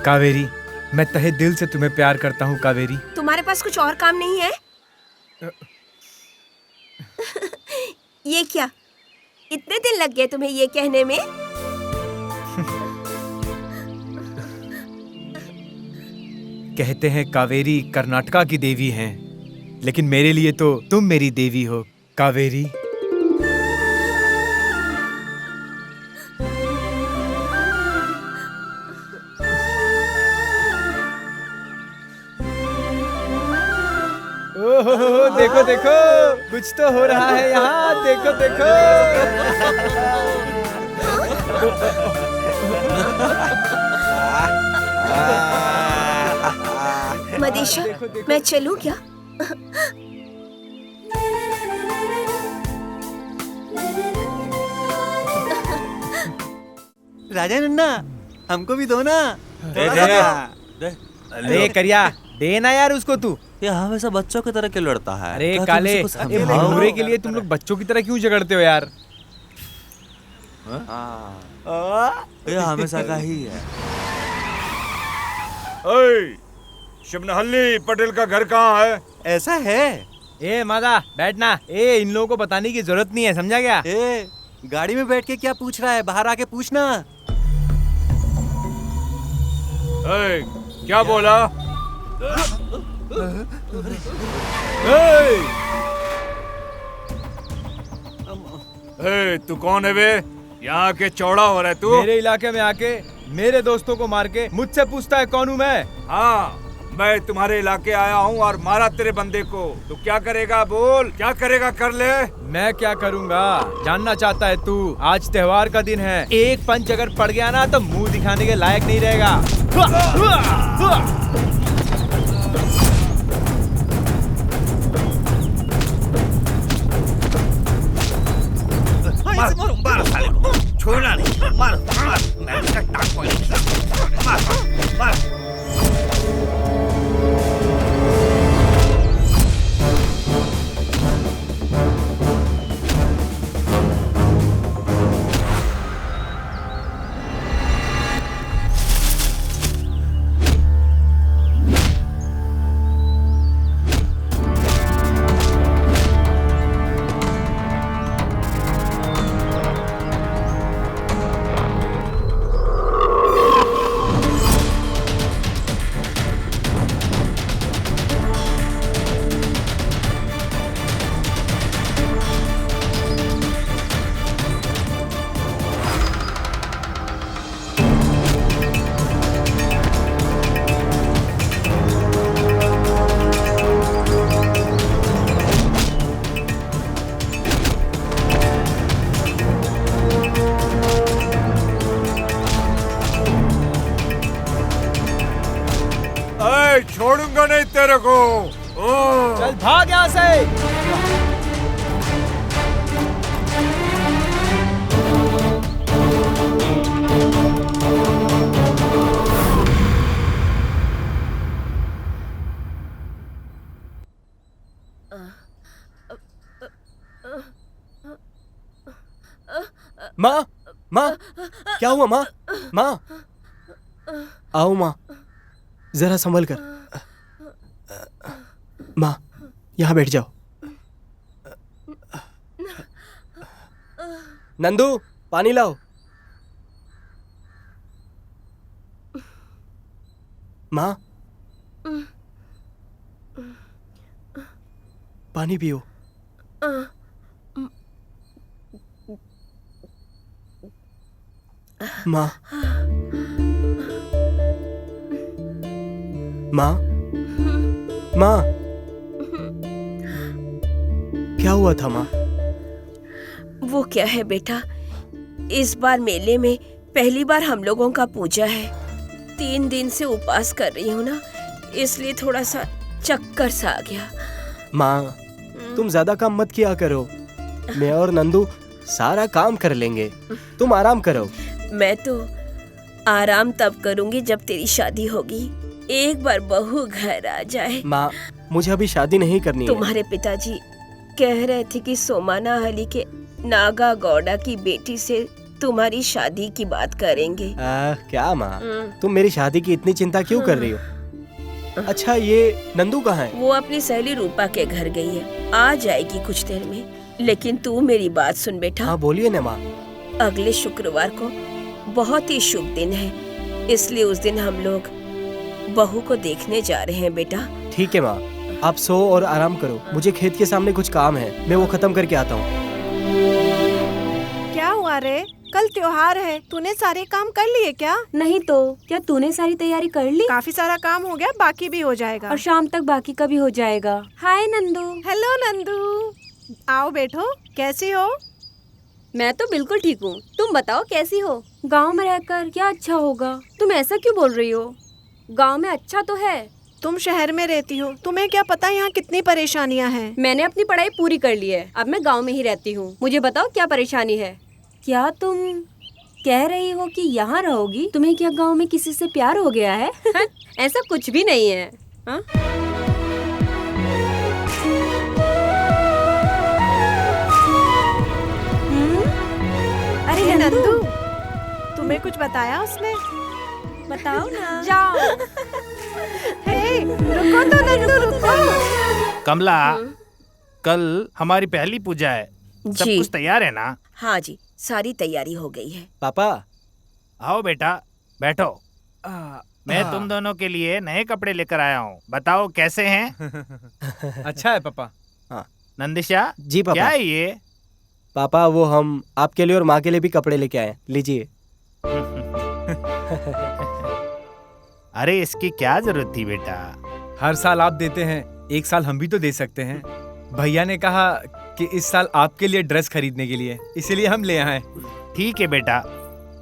कावेरी, मैं तहे दिल से तुम्हें प्यार करता हूँ कावेरी। तुम्हारे पास कुछ और काम नहीं है? ये क्या, इतने दिन लग गए तुम्हें ये कहने में? कहते हैं कावेरी कर्नाटका की देवी हैं, लेकिन मेरे लिए तो तुम मेरी देवी हो कावेरी। ओहो, देखो देखो, कुछ तो हो रहा है यहाँ, देखो देखो। मदेशा, मैं चलूं क्या? राजा नन्ना, हमको भी दो ना। अरे करिया, देना यार उसको तू। ये हमेशा बच्चों की तरह क्यों लड़ता है? अरे काले, भूरे के लिए तुम लोग बच्चों की तरह क्यों झगड़ते हो यार? ये हमेशा का ही है। शिवनहल्ली पटेल का घर कहाँ है? ऐसा है? ए मादा, बैठना। ए, इन लोगों को बताने की जरूरत नहीं है, समझा क्या? ए, गाड़ी में बैठ के क्या पूछ रहा है? बाहर आके पूछना। क्या बोला? तू कौन है बे? यहाँ के चौड़ा हो रहा है तू? मेरे इलाके में आके मेरे दोस्तों को मार के मुझसे पूछता है कौन हूँ मैं? हाँ, मैं तुम्हारे इलाके आया हूँ और मारा तेरे बंदे को। तू क्या करेगा? बोल, क्या करेगा? कर ले। मैं क्या करूँगा जानना चाहता है तू? आज त्योहार का दिन है, एक पंच अगर पड़ गया ना तो मुंह दिखाने के लायक नहीं रहेगा। मार साले को, छोड़ना नहीं। मार मार, मैं इसका टांग पॉइंट मार मार। छोड़ूंगा नहीं तेरे को। चल भाग यहाँ से। माँ, माँ, क्या हुआ माँ? माँ, आओ माँ, जरा संभल कर। माँ, यहाँ बैठ जाओ। नंदू, पानी लाओ। माँ, पानी पियो। माँ, माँ, माँ, क्या हुआ था माँ? वो क्या है बेटा, इस बार मेले में पहली बार हम लोगों का पूजा है। 3 दिन से उपवास कर रही हूँ ना, इसलिए थोड़ा सा चक्कर सा आ गया। माँ, तुम ज्यादा काम मत किया करो। मैं और नंदू सारा काम कर लेंगे, तुम आराम करो। मैं तो आराम तब करूंगी जब तेरी शादी होगी। एक बार बहू घर आ जाए। माँ, मुझे अभी शादी नहीं करनी है। तुम्हारे पिताजी कह रहे थे कि सोमाना अली के नागा गौड़ा की बेटी से तुम्हारी शादी की बात करेंगे। क्या माँ, तुम मेरी शादी की इतनी चिंता क्यों कर रही हो? अच्छा, ये नंदू कहाँ है? वो अपनी सहेली रूपा के घर गई है, आ जाएगी कुछ देर में। लेकिन तू मेरी बात सुन बेटा। हाँ, बोलिए ना माँ। अगले शुक्रवार को बहुत ही शुभ दिन है, इसलिए उस दिन हम लोग बहू को देखने जा रहे हैं बेटा। ठीक है माँ, आप सो और आराम करो। मुझे खेत के सामने कुछ काम है, मैं वो खत्म करके आता हूँ। क्या हुआ रे? कल त्योहार है, तूने सारे काम कर लिए क्या? नहीं तो क्या तूने सारी तैयारी कर ली? काफी सारा काम हो गया, बाकी भी हो जाएगा। और शाम तक बाकी का भी हो जाएगा। हाय नंदू। हेलो नंदू, आओ बैठो। कैसी हो? मैं तो बिल्कुल ठीक हूँ, तुम बताओ कैसी हो? गांव में रहकर क्या अच्छा होगा? तुम ऐसा क्यों बोल रही हो? गांव में अच्छा तो है। तुम शहर में रहती हो, तुम्हें क्या पता यहाँ कितनी परेशानियाँ हैं। मैंने अपनी पढ़ाई पूरी कर ली है, अब मैं गांव में ही रहती हूँ। मुझे बताओ क्या परेशानी है? क्या तुम कह रही हो कि यहाँ रहोगी? तुम्हें क्या गांव में किसी से प्यार हो गया है? ऐसा कुछ भी नहीं है। हा? अरे नंदू, तुम्हें कुछ बताया उसने? बताओ ना। जाओ। हे, रुको तो नंदू, रुको। कमला, कल हमारी पहली पूजा है, सब जी। कुछ तैयार है ना? हाँ जी, सारी तैयारी हो गई है। पापा, आओ बेटा, बैठो। मैं तुम दोनों के लिए नए कपड़े लेकर आया हूँ, बताओ कैसे हैं? अच्छा है पापा। हाँ। नंदिशा जी पापा। क्या है ये? पापा, वो हम आपके लिए और माँ के लिए भी कपड़े लेके आए, लीजिए। अरे इसकी क्या जरूरत थी बेटा? हर साल आप देते हैं, एक साल हम भी तो दे सकते हैं। भैया ने कहा कि इस साल आपके लिए ड्रेस खरीदने के लिए, इसीलिए हम ले आए। ठीक है बेटा,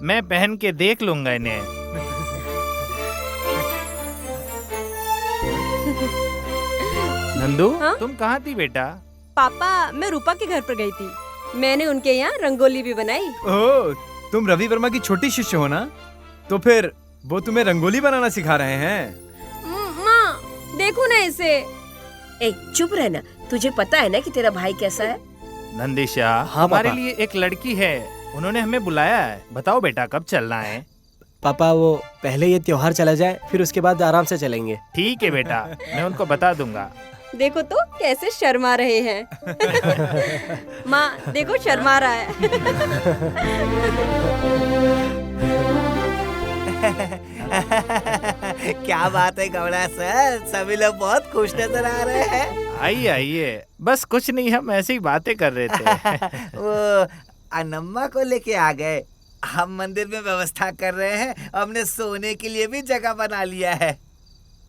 मैं पहन के देख लूंगा इन्हें। नंदू, हाँ? तुम कहाँ थी बेटा? पापा, मैं रूपा के घर पर गई थी। मैंने उनके यहाँ रंगोली भी बनाई। ओह, तुम रवि वर्मा की छोटी शिष्य हो ना? तो फिर वो तुम्हें रंगोली बनाना सिखा रहे हैं? माँ, देखो ना इसे। ए, चुप रहना। तुझे पता है ना कि तेरा भाई कैसा है? नंदिशा, हाँ, हमारे पापा। लिए एक लड़की है, उन्होंने हमें बुलाया है। बताओ बेटा कब चलना है? पापा, वो पहले ये त्योहार चला जाए, फिर उसके बाद आराम से चलेंगे। ठीक है बेटा, मैं उनको बता दूंगा। देखो तो कैसे शर्मा रहे हैं। माँ, देखो शर्मा रहा है। क्या बात है गौड़ा सर, सभी लोग बहुत खुश नजर आ रहे हैं। आइए आइए, बस कुछ नहीं, हम ऐसे ही बातें कर रहे थे। वो अनम्मा को लेके आ गए। हम मंदिर में व्यवस्था कर रहे हैं, हमने सोने के लिए भी जगह बना लिया है।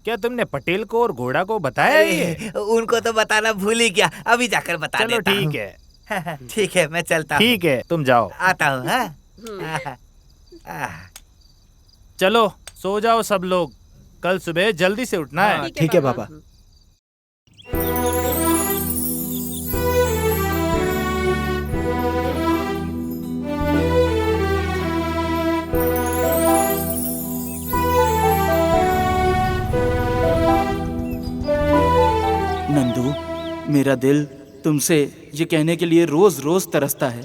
क्या तुमने पटेल को और घोड़ा को बताया ये? उनको तो बताना भूल ही गया, अभी जाकर बता चलो देता ठीक हूँ। है। ठीक है, मैं चलता हूँ। ठीक है, तुम जाओ। आता हूँ। चलो सो जाओ सब लोग, कल सुबह जल्दी से उठना है। ठीक है पापा। नंदू, मेरा दिल तुमसे ये कहने के लिए रोज रोज तरसता है।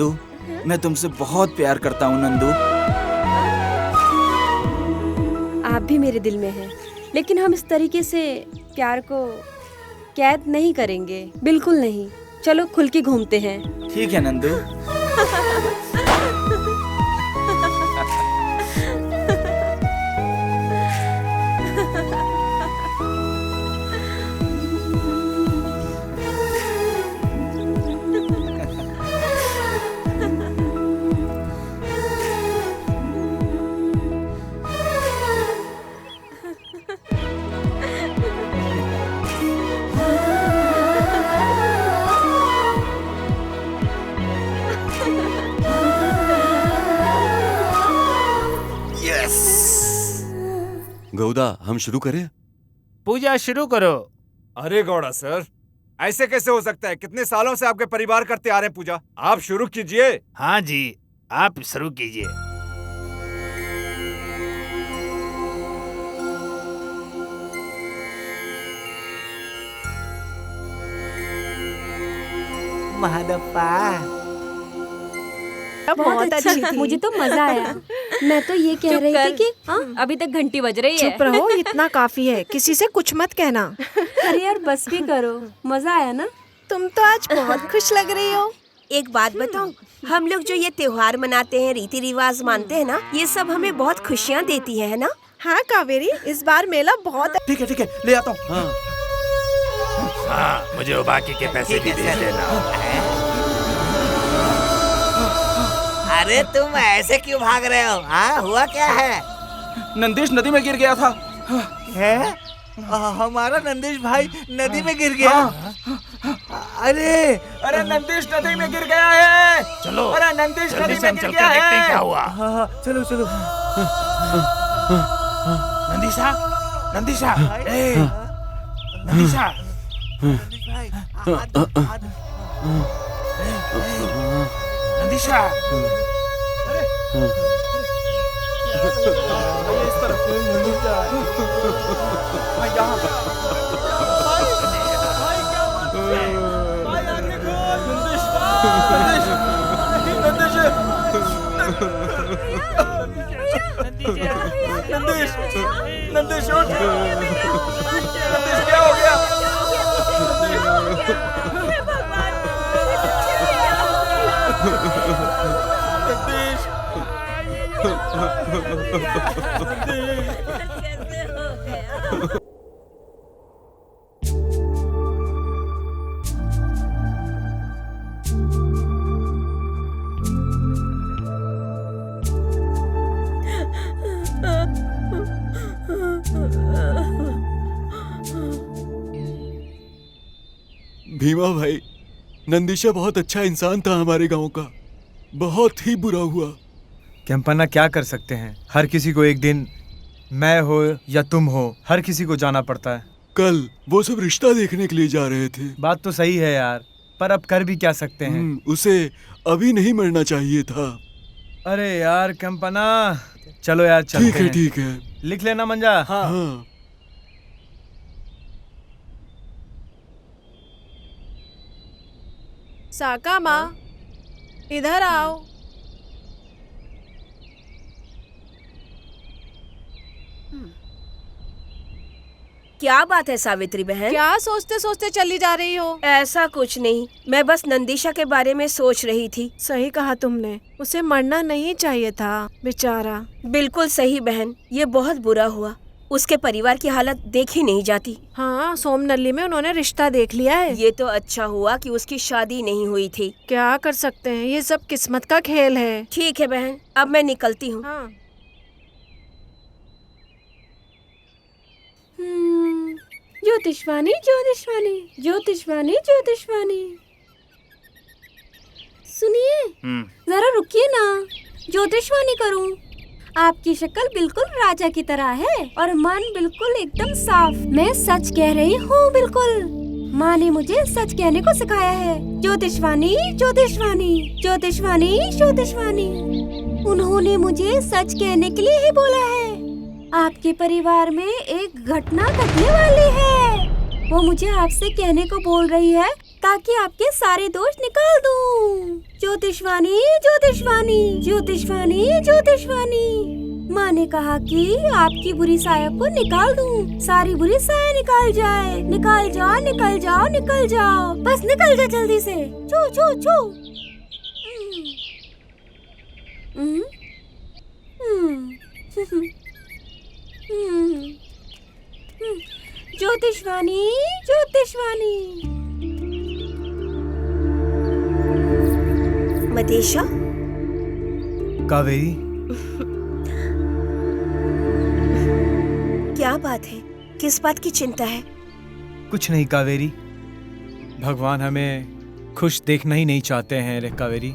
नंदू, मैं तुमसे बहुत प्यार करता हूँ नंदू। आप भी मेरे दिल में हैं, लेकिन हम इस तरीके से प्यार को कैद नहीं करेंगे, बिल्कुल नहीं। चलो खुल के घूमते हैं। ठीक है नंदू। गौदा, हम शुरू करें? पूजा शुरू करो। अरे गौड़ा सर, ऐसे कैसे हो सकता है? कितने सालों से आपके परिवार करते आ रहे हैं पूजा। आप शुरू कीजिए। हाँ जी, आप शुरू कीजिए। महादप्पा, बहुत अच्छी थी। मुझे तो मजा आया। मैं तो ये कह रही थी कि हाँ, अभी तक घंटी बज रही है। चुप रहो, इतना काफी है। किसी से कुछ मत कहना। अरे यार बस भी करो, मजा आया ना? तुम तो आज बहुत खुश लग रही हो। एक बात बताऊं, हम लोग जो ये त्योहार मनाते हैं, रीति रिवाज मानते हैं ना, ये सब हमें बहुत खुशियाँ देती है ना? हाँ कावेरी, इस बार मेला बहुत ठीक है, ले आता हूँ। हाँ, मुझे वो बाकी के पैसे भी दे देना। अरे तुम ऐसे क्यों भाग रहे हो? हाँ, हुआ क्या है? नंदीश नदी में गिर गया था। है? हमारा नंदीश भाई नदी में गिर गया। अरे नंदीश नदी में गिर गया है। चलो, अरे नंदीश नदी में गिर गया है। देखते हैं क्या हुआ। हाँ, चलो चलो। नंदीशा, नंदीशा, नंदीशा। नंदीशा, इस तरफ नंदीशा। भाई यहाँ। भाई क्या बात है? भाई आगे खोल। नंदीश, नंदीश, नंदीश, नंदीश उठ। नंदीश क्या हो गया? भीमा भाई, नंदीशा बहुत अच्छा इंसान था हमारे गांव का। बहुत ही बुरा हुआ। कैंपन्ना क्या कर सकते हैं? हर किसी को एक दिन, मैं हो या तुम हो, हर किसी को जाना पड़ता है। कल वो सब रिश्ता देखने के लिए जा रहे थे। बात तो सही है यार, पर अब कर भी क्या सकते हैं? उसे अभी नहीं मरना चाहिए था। अरे यार कैंपन्ना, चलो यार चलते हैं। ठीक है। लिख लेना मंजा। हाँ। साका माँ, इधर आओ। क्या बात है सावित्री बहन? क्या सोचते सोचते चली जा रही हो? ऐसा कुछ नहीं, मैं बस नंदीशा के बारे में सोच रही थी। सही कहा तुमने, उसे मरना नहीं चाहिए था बेचारा। बिल्कुल सही बहन, ये बहुत बुरा हुआ। उसके परिवार की हालत देखी नहीं जाती। हाँ, सोमनल्ली में उन्होंने रिश्ता देख लिया है। ये तो अच्छा हुआ कि उसकी शादी नहीं हुई थी। क्या कर सकते हैं, ये सब किस्मत का खेल है। ठीक है बहन, अब मैं निकलती हूँ। हाँ। ज्योतिषवाणी, ज्योतिषवाणी, ज्योतिषवाणी, ज्योतिषवाणी। सुनिए, जरा रुकिए ना, ज्योतिषवाणी करूं। आपकी शक्ल बिल्कुल राजा की तरह है और मन बिल्कुल एकदम साफ। मैं सच कह रही हूँ, बिल्कुल। माँ ने मुझे सच कहने को सिखाया है। ज्योतिषवाणी, ज्योतिषवाणी, ज्योतिषवाणी, ज्योतिषवाणी। उन्होंने मुझे सच कहने के लिए ही बोला है। आपके परिवार में एक घटना घटने वाली है। वो मुझे आपसे कहने को बोल रही है ताकि आपके सारे दोष निकाल दूं। ज्योतिषवाणी ज्योतिषवाणी ज्योतिषवाणी ज्योतिषवाणी, माँ ने कहा कि आपकी बुरी साया को निकाल दूं। सारी बुरी साया निकाल जाए। निकाल जाओ निकल जाओ निकल जाओ, बस निकल जा जल्दी से। छू छू छू। ज्योतिषवाणी ज्योतिषवाणी। मदेशा, कावेरी, क्या बात है? किस बात की चिंता है? कुछ नहीं कावेरी, भगवान हमें खुश देखना ही नहीं चाहते हैं रे कावेरी।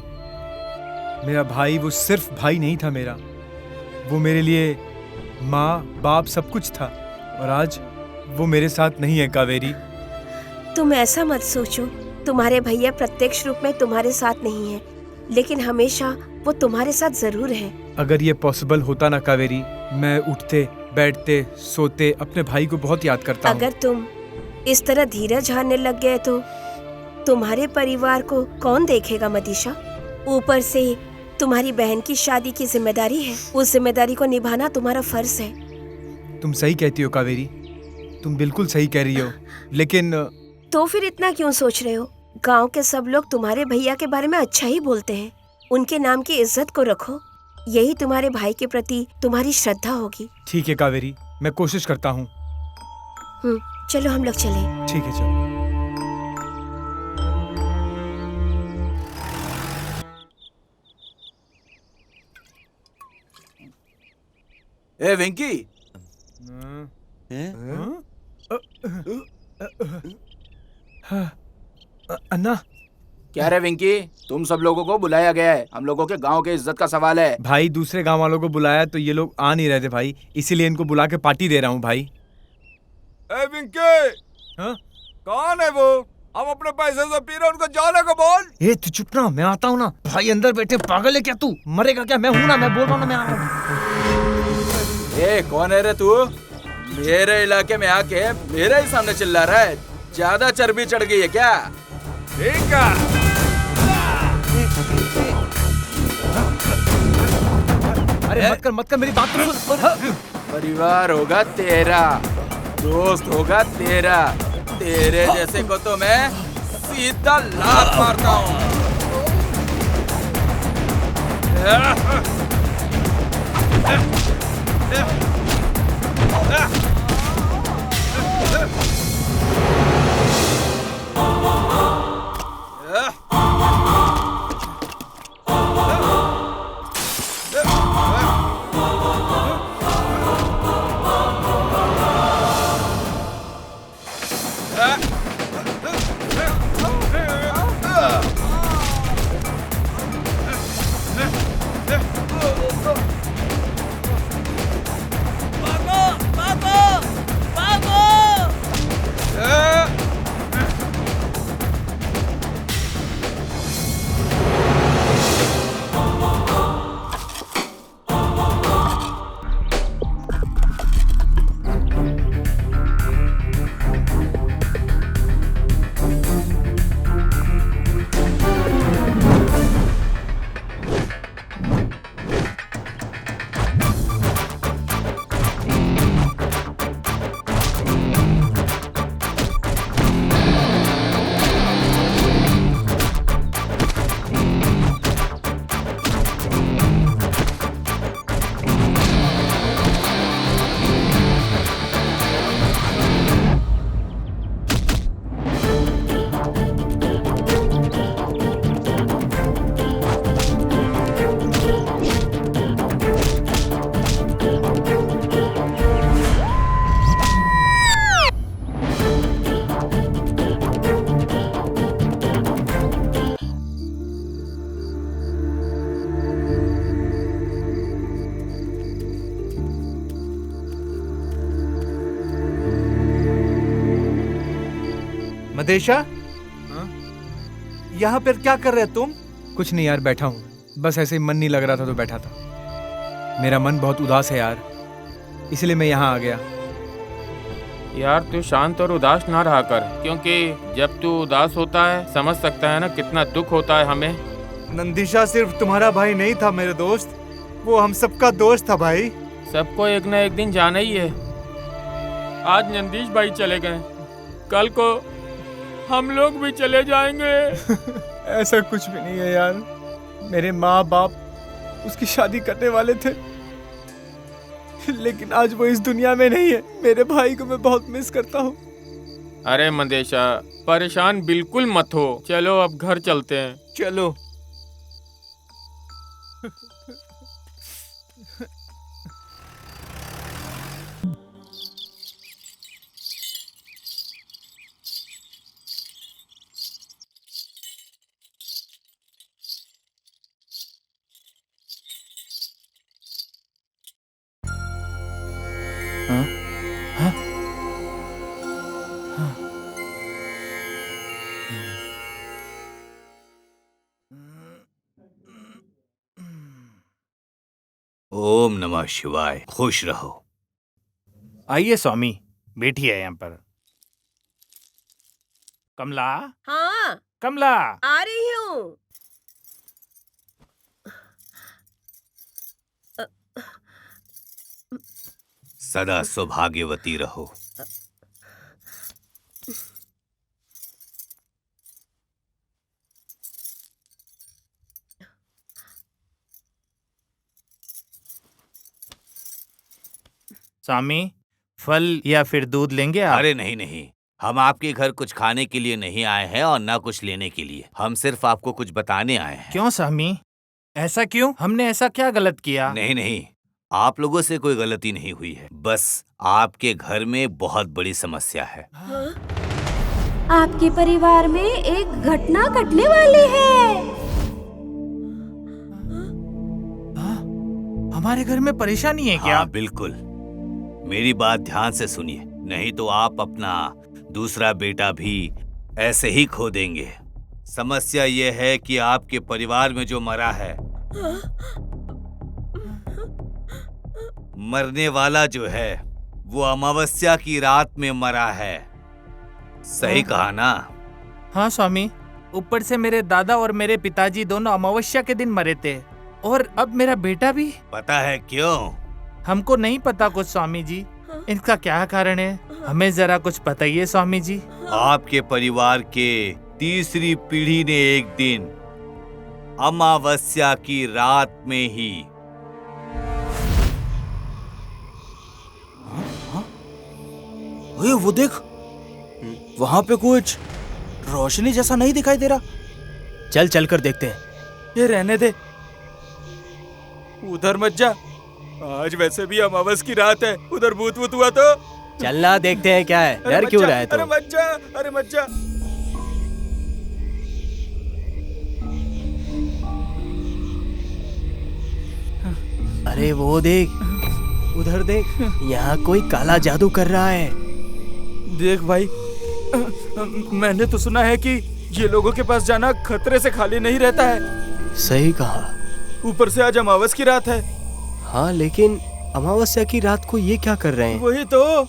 मेरा भाई वो सिर्फ भाई नहीं था मेरा, वो मेरे लिए माँ बाप सब कुछ था, और आज वो मेरे साथ नहीं है कावेरी। तुम ऐसा मत सोचो, तुम्हारे भैया प्रत्यक्ष रूप में तुम्हारे साथ नहीं है, लेकिन हमेशा वो तुम्हारे साथ जरूर है। अगर ये पॉसिबल होता ना कावेरी, मैं उठते बैठते सोते अपने भाई को बहुत याद करता हूँ। अगर तुम इस तरह धीरज हारने लग गए तो तुम्हारे परिवार को कौन देखेगा मदीशा? ऊपर से तुम्हारी बहन की शादी की जिम्मेदारी है, उस जिम्मेदारी को निभाना तुम्हारा फर्ज है। तुम सही कहती हो कावेरी, तुम बिल्कुल सही कह रही हो, लेकिन तो फिर इतना क्यों सोच रहे हो? गांव के सब लोग तुम्हारे भैया के बारे में अच्छा ही बोलते हैं। उनके नाम की इज्जत को रखो, यही तुम्हारे भाई के प्रति तुम्हारी श्रद्धा होगी। ठीक है कावेरी, मैं कोशिश करता हूँ। चलो हम लोग चले। ठीक है चलो। ए वेंकी, अन्ना। क्या रे वेंकी, तुम सब लोगों को बुलाया गया है, हम लोगों के गांव के इज्जत का सवाल है। भाई दूसरे गांव वालों को बुलाया तो ये लोग आ नहीं रहे थे भाई, इसीलिए इनको बुला के पार्टी दे रहा हूँ भाई। ए विंकी, कौन है वो? हम अपने पैसे से पी रहे, उनको जाने को बोल। ए तू चुप ना, मैं आता हूँ ना। भाई अंदर बैठे पागल है क्या तू? मरेगा क्या? मैं हूँ ना, मैं बोल रहा हूँ ना, मैं आ रहा हूँ। ए कौन है रे तू? मेरे इलाके में आके मेरे ही सामने चिल्ला रहा है, ज्यादा चर्बी चढ़ गई है क्या? ठीक है। अरे मत कर मेरी बात तो सुन। परिवार होगा तेरा, दोस्त होगा तेरा, तेरे जैसे को तो मैं सीधा लात मारता हूँ। मदेशा, यहाँ पर क्या कर रहे तुम? कुछ नहीं यार, बैठा हूँ, बस ऐसे ही मन नहीं लग रहा था तो बैठा था। मेरा मन बहुत उदास है यार, इसलिए मैं यहाँ आ गया। यार तू शांत और उदास ना रहा कर, क्योंकि जब तू उदास होता है समझ सकता है ना कितना दुख होता है हमें। नंदिशा सिर्फ तुम्हारा भाई नहीं था मेरे दोस्त, वो हम सबका दोस्त था भाई। सबको एक न एक दिन जाना ही है। आज नंदीश भाई चले गए, कल को हम लोग भी चले जाएंगे। ऐसा कुछ भी नहीं है यार, मेरे माँ बाप उसकी शादी करने वाले थे, लेकिन आज वो इस दुनिया में नहीं है। मेरे भाई को मैं बहुत मिस करता हूँ। अरे मंदेशा, परेशान बिल्कुल मत हो, चलो अब घर चलते हैं। चलो। ओम नमः शिवाय। खुश रहो। आइए स्वामी, बैठिए यहाँ पर। कमला। हाँ कमला, आ रही हूँ। सदा सौभाग्यवती रहो। स्वामी, फल या फिर दूध लेंगे आप? अरे नहीं नहीं, हम आपके घर कुछ खाने के लिए नहीं आए हैं और ना कुछ लेने के लिए। हम सिर्फ आपको कुछ बताने आए हैं। क्यों स्वामी, ऐसा क्यों? हमने ऐसा क्या गलत किया? नहीं नहीं, आप लोगों से कोई गलती नहीं हुई है, बस आपके घर में बहुत बड़ी समस्या है। आपके परिवार में एक घटना घटने वाली है। हमारे घर में परेशानी है क्या? हाँ बिल्कुल, मेरी बात ध्यान से सुनिए, नहीं तो आप अपना दूसरा बेटा भी ऐसे ही खो देंगे। समस्या ये है कि आपके परिवार में जो मरा है, मरने वाला जो है वो अमावस्या की रात में मरा है। सही कहा ना? हाँ स्वामी, ऊपर से मेरे दादा और मेरे पिताजी दोनों अमावस्या के दिन मरे थे, और अब मेरा बेटा भी। पता है क्यों? हमको नहीं पता कुछ स्वामी जी, इनका क्या कारण है? हमें जरा कुछ बताइए स्वामी जी। आपके परिवार के तीसरी पीढ़ी ने एक दिन अमावस्या की रात में ही ओए वो देख, वहां पे कुछ रोशनी जैसा नहीं दिखाई दे रहा। चल चल कर देखते हैं। ये रहने दे, उधर मत जा, आज वैसे भी अमावस की रात है, उधर भूत वूत हुआ तो। चलना देखते हैं क्या है, डर क्यों रहा है अरे तू? मत जा, अरे मत जा। अरे वो देख, उधर देख, यहाँ कोई काला जादू कर रहा है। देख भाई, मैंने तो सुना है कि ये लोगों के पास जाना खतरे से खाली नहीं रहता है। सही कहा। ऊपर से आज अमावस की रात है। हाँ, लेकिन अमावस्या की रात को ये क्या कर रहे हैं? वही तो।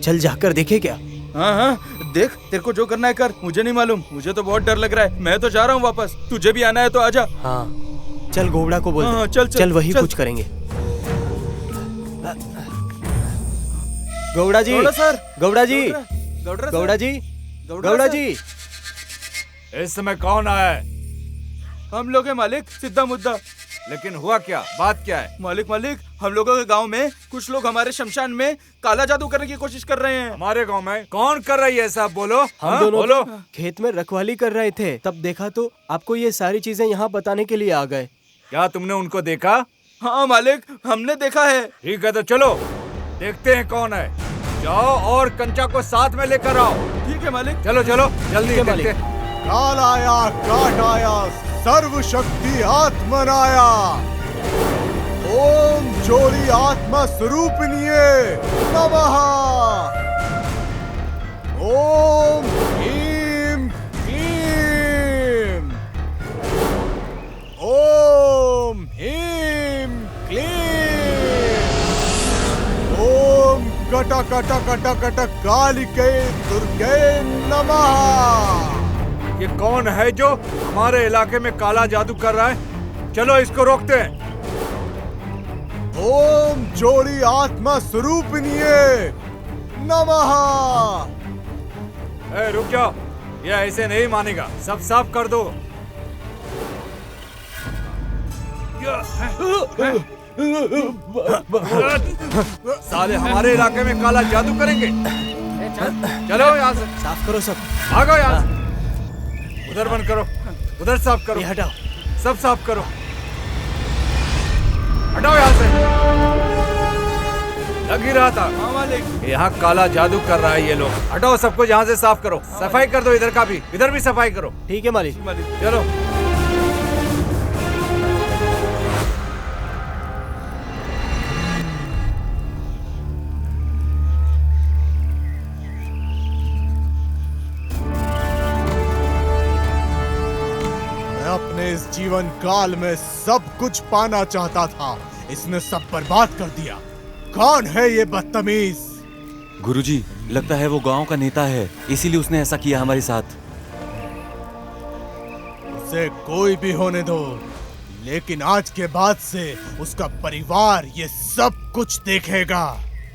चल जाकर देखे क्या? हाँ हाँ देख, तेरे को जो करना है कर, मुझे नहीं मालूम, मुझे तो बहुत डर लग रहा है। मैं तो जा रहा हूँ वापस, तुझे भी आना है तो आजा। हाँ चल, घोड़ा को बोल। हाँ, चल, चल, चल वही चल। कुछ करेंगे। गौड़ा जी, गौड़ा सर, गौड़ा जी, गौड़ा सर, गौड़ा जी, गौड़ा जी। इस समय कौन आया है? हम लोग हैं मालिक, सीधा मुद्दा। लेकिन हुआ क्या, बात क्या है? मालिक हम लोगों के गांव में कुछ लोग हमारे शमशान में काला जादू करने की कोशिश कर रहे हैं। हमारे गांव में कौन कर रही है ऐसा? बोलो। हम दोनों बोलो। खेत में रखवाली कर रहे थे, तब देखा तो आपको ये सारी चीजें यहाँ बताने के लिए आ गए। क्या तुमने उनको देखा? हाँ मालिक, हमने देखा है। ठीक है तो चलो देखते हैं कौन है। जाओ और कंचा को साथ में लेकर आओ। ठीक है मालिक। चलो चलो जल्दी देखते हैं। काल आया, काट आया, सर्व शक्ति आत्मनाया। ओम चोरी आत्मा स्वरूपिणीये नमः। ओम ह्रीं क्लीं। ओम ह्रीं टक टक टक टक कालिके दुर्गे नमः। ये कौन है जो हमारे इलाके में काला जादू कर रहा है? चलो इसको रोकते हैं। ओम जोड़ी आत्मा स्वरूपिणीये नमः। रुक जाओ, ये ऐसे नहीं मानेगा, सब साफ कर दो। साले हमारे इलाके में काला जादू करेंगे। चलो यहाँ से साफ करो सब। भागो यहाँ से। उधर बंद करो, उधर साफ करो। हटाओ, सब साफ करो। हटाओ यहाँ से। लग ही रहा था यहाँ काला जादू कर रहा है ये लोग। हटाओ सबको यहाँ से, साफ करो। सफाई कर दो, इधर का भी, इधर भी सफाई करो। ठीक है मालिक। चलो। अपने इस जीवन काल में सब कुछ पाना चाहता था, इसने सब बर्बाद कर दिया। कौन है ये बदतमीज? गुरुजी, लगता है वो गांव का नेता है, इसीलिए उसने ऐसा किया हमारे साथ। उसे कोई भी होने दो, लेकिन आज के बाद से उसका परिवार ये सब कुछ देखेगा।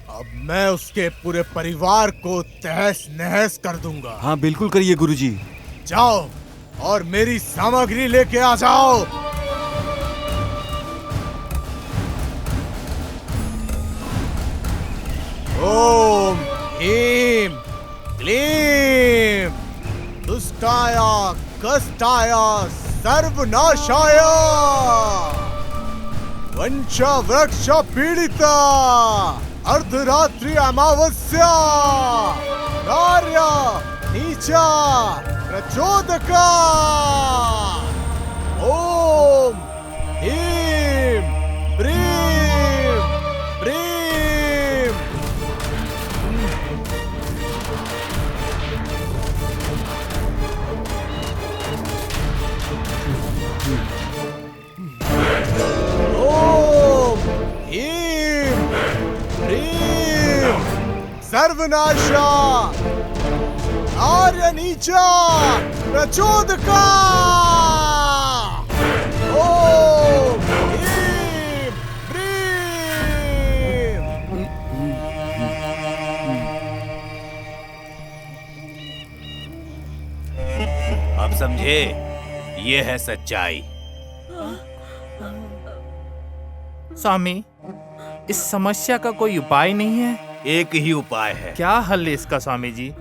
अब मैं उसके पूरे परिवार को तहस नहस कर दूंगा। हाँ बिल्कुल करिए गुरुजी। जाओ और मेरी सामग्री लेके आ जाओ। ओम ह्रीं क्लीं दुष्टाय कष्टाय सर्वनाशाय वंश वृक्ष पीड़िता अर्धरात्रि अमावस्या कार्य नीचा प्रचोदका। ओम ह्रीं प्रीं प्रीं। ओम ह्रीं प्रीं सर्वनाशा आर्य नीचा प्रचोदका। ओम ह्रीं प्रीं। अब समझे, ये है सच्चाई। स्वामी, इस समस्या का कोई उपाय नहीं है? एक ही उपाय है। क्या हल है इसका स्वामी जी?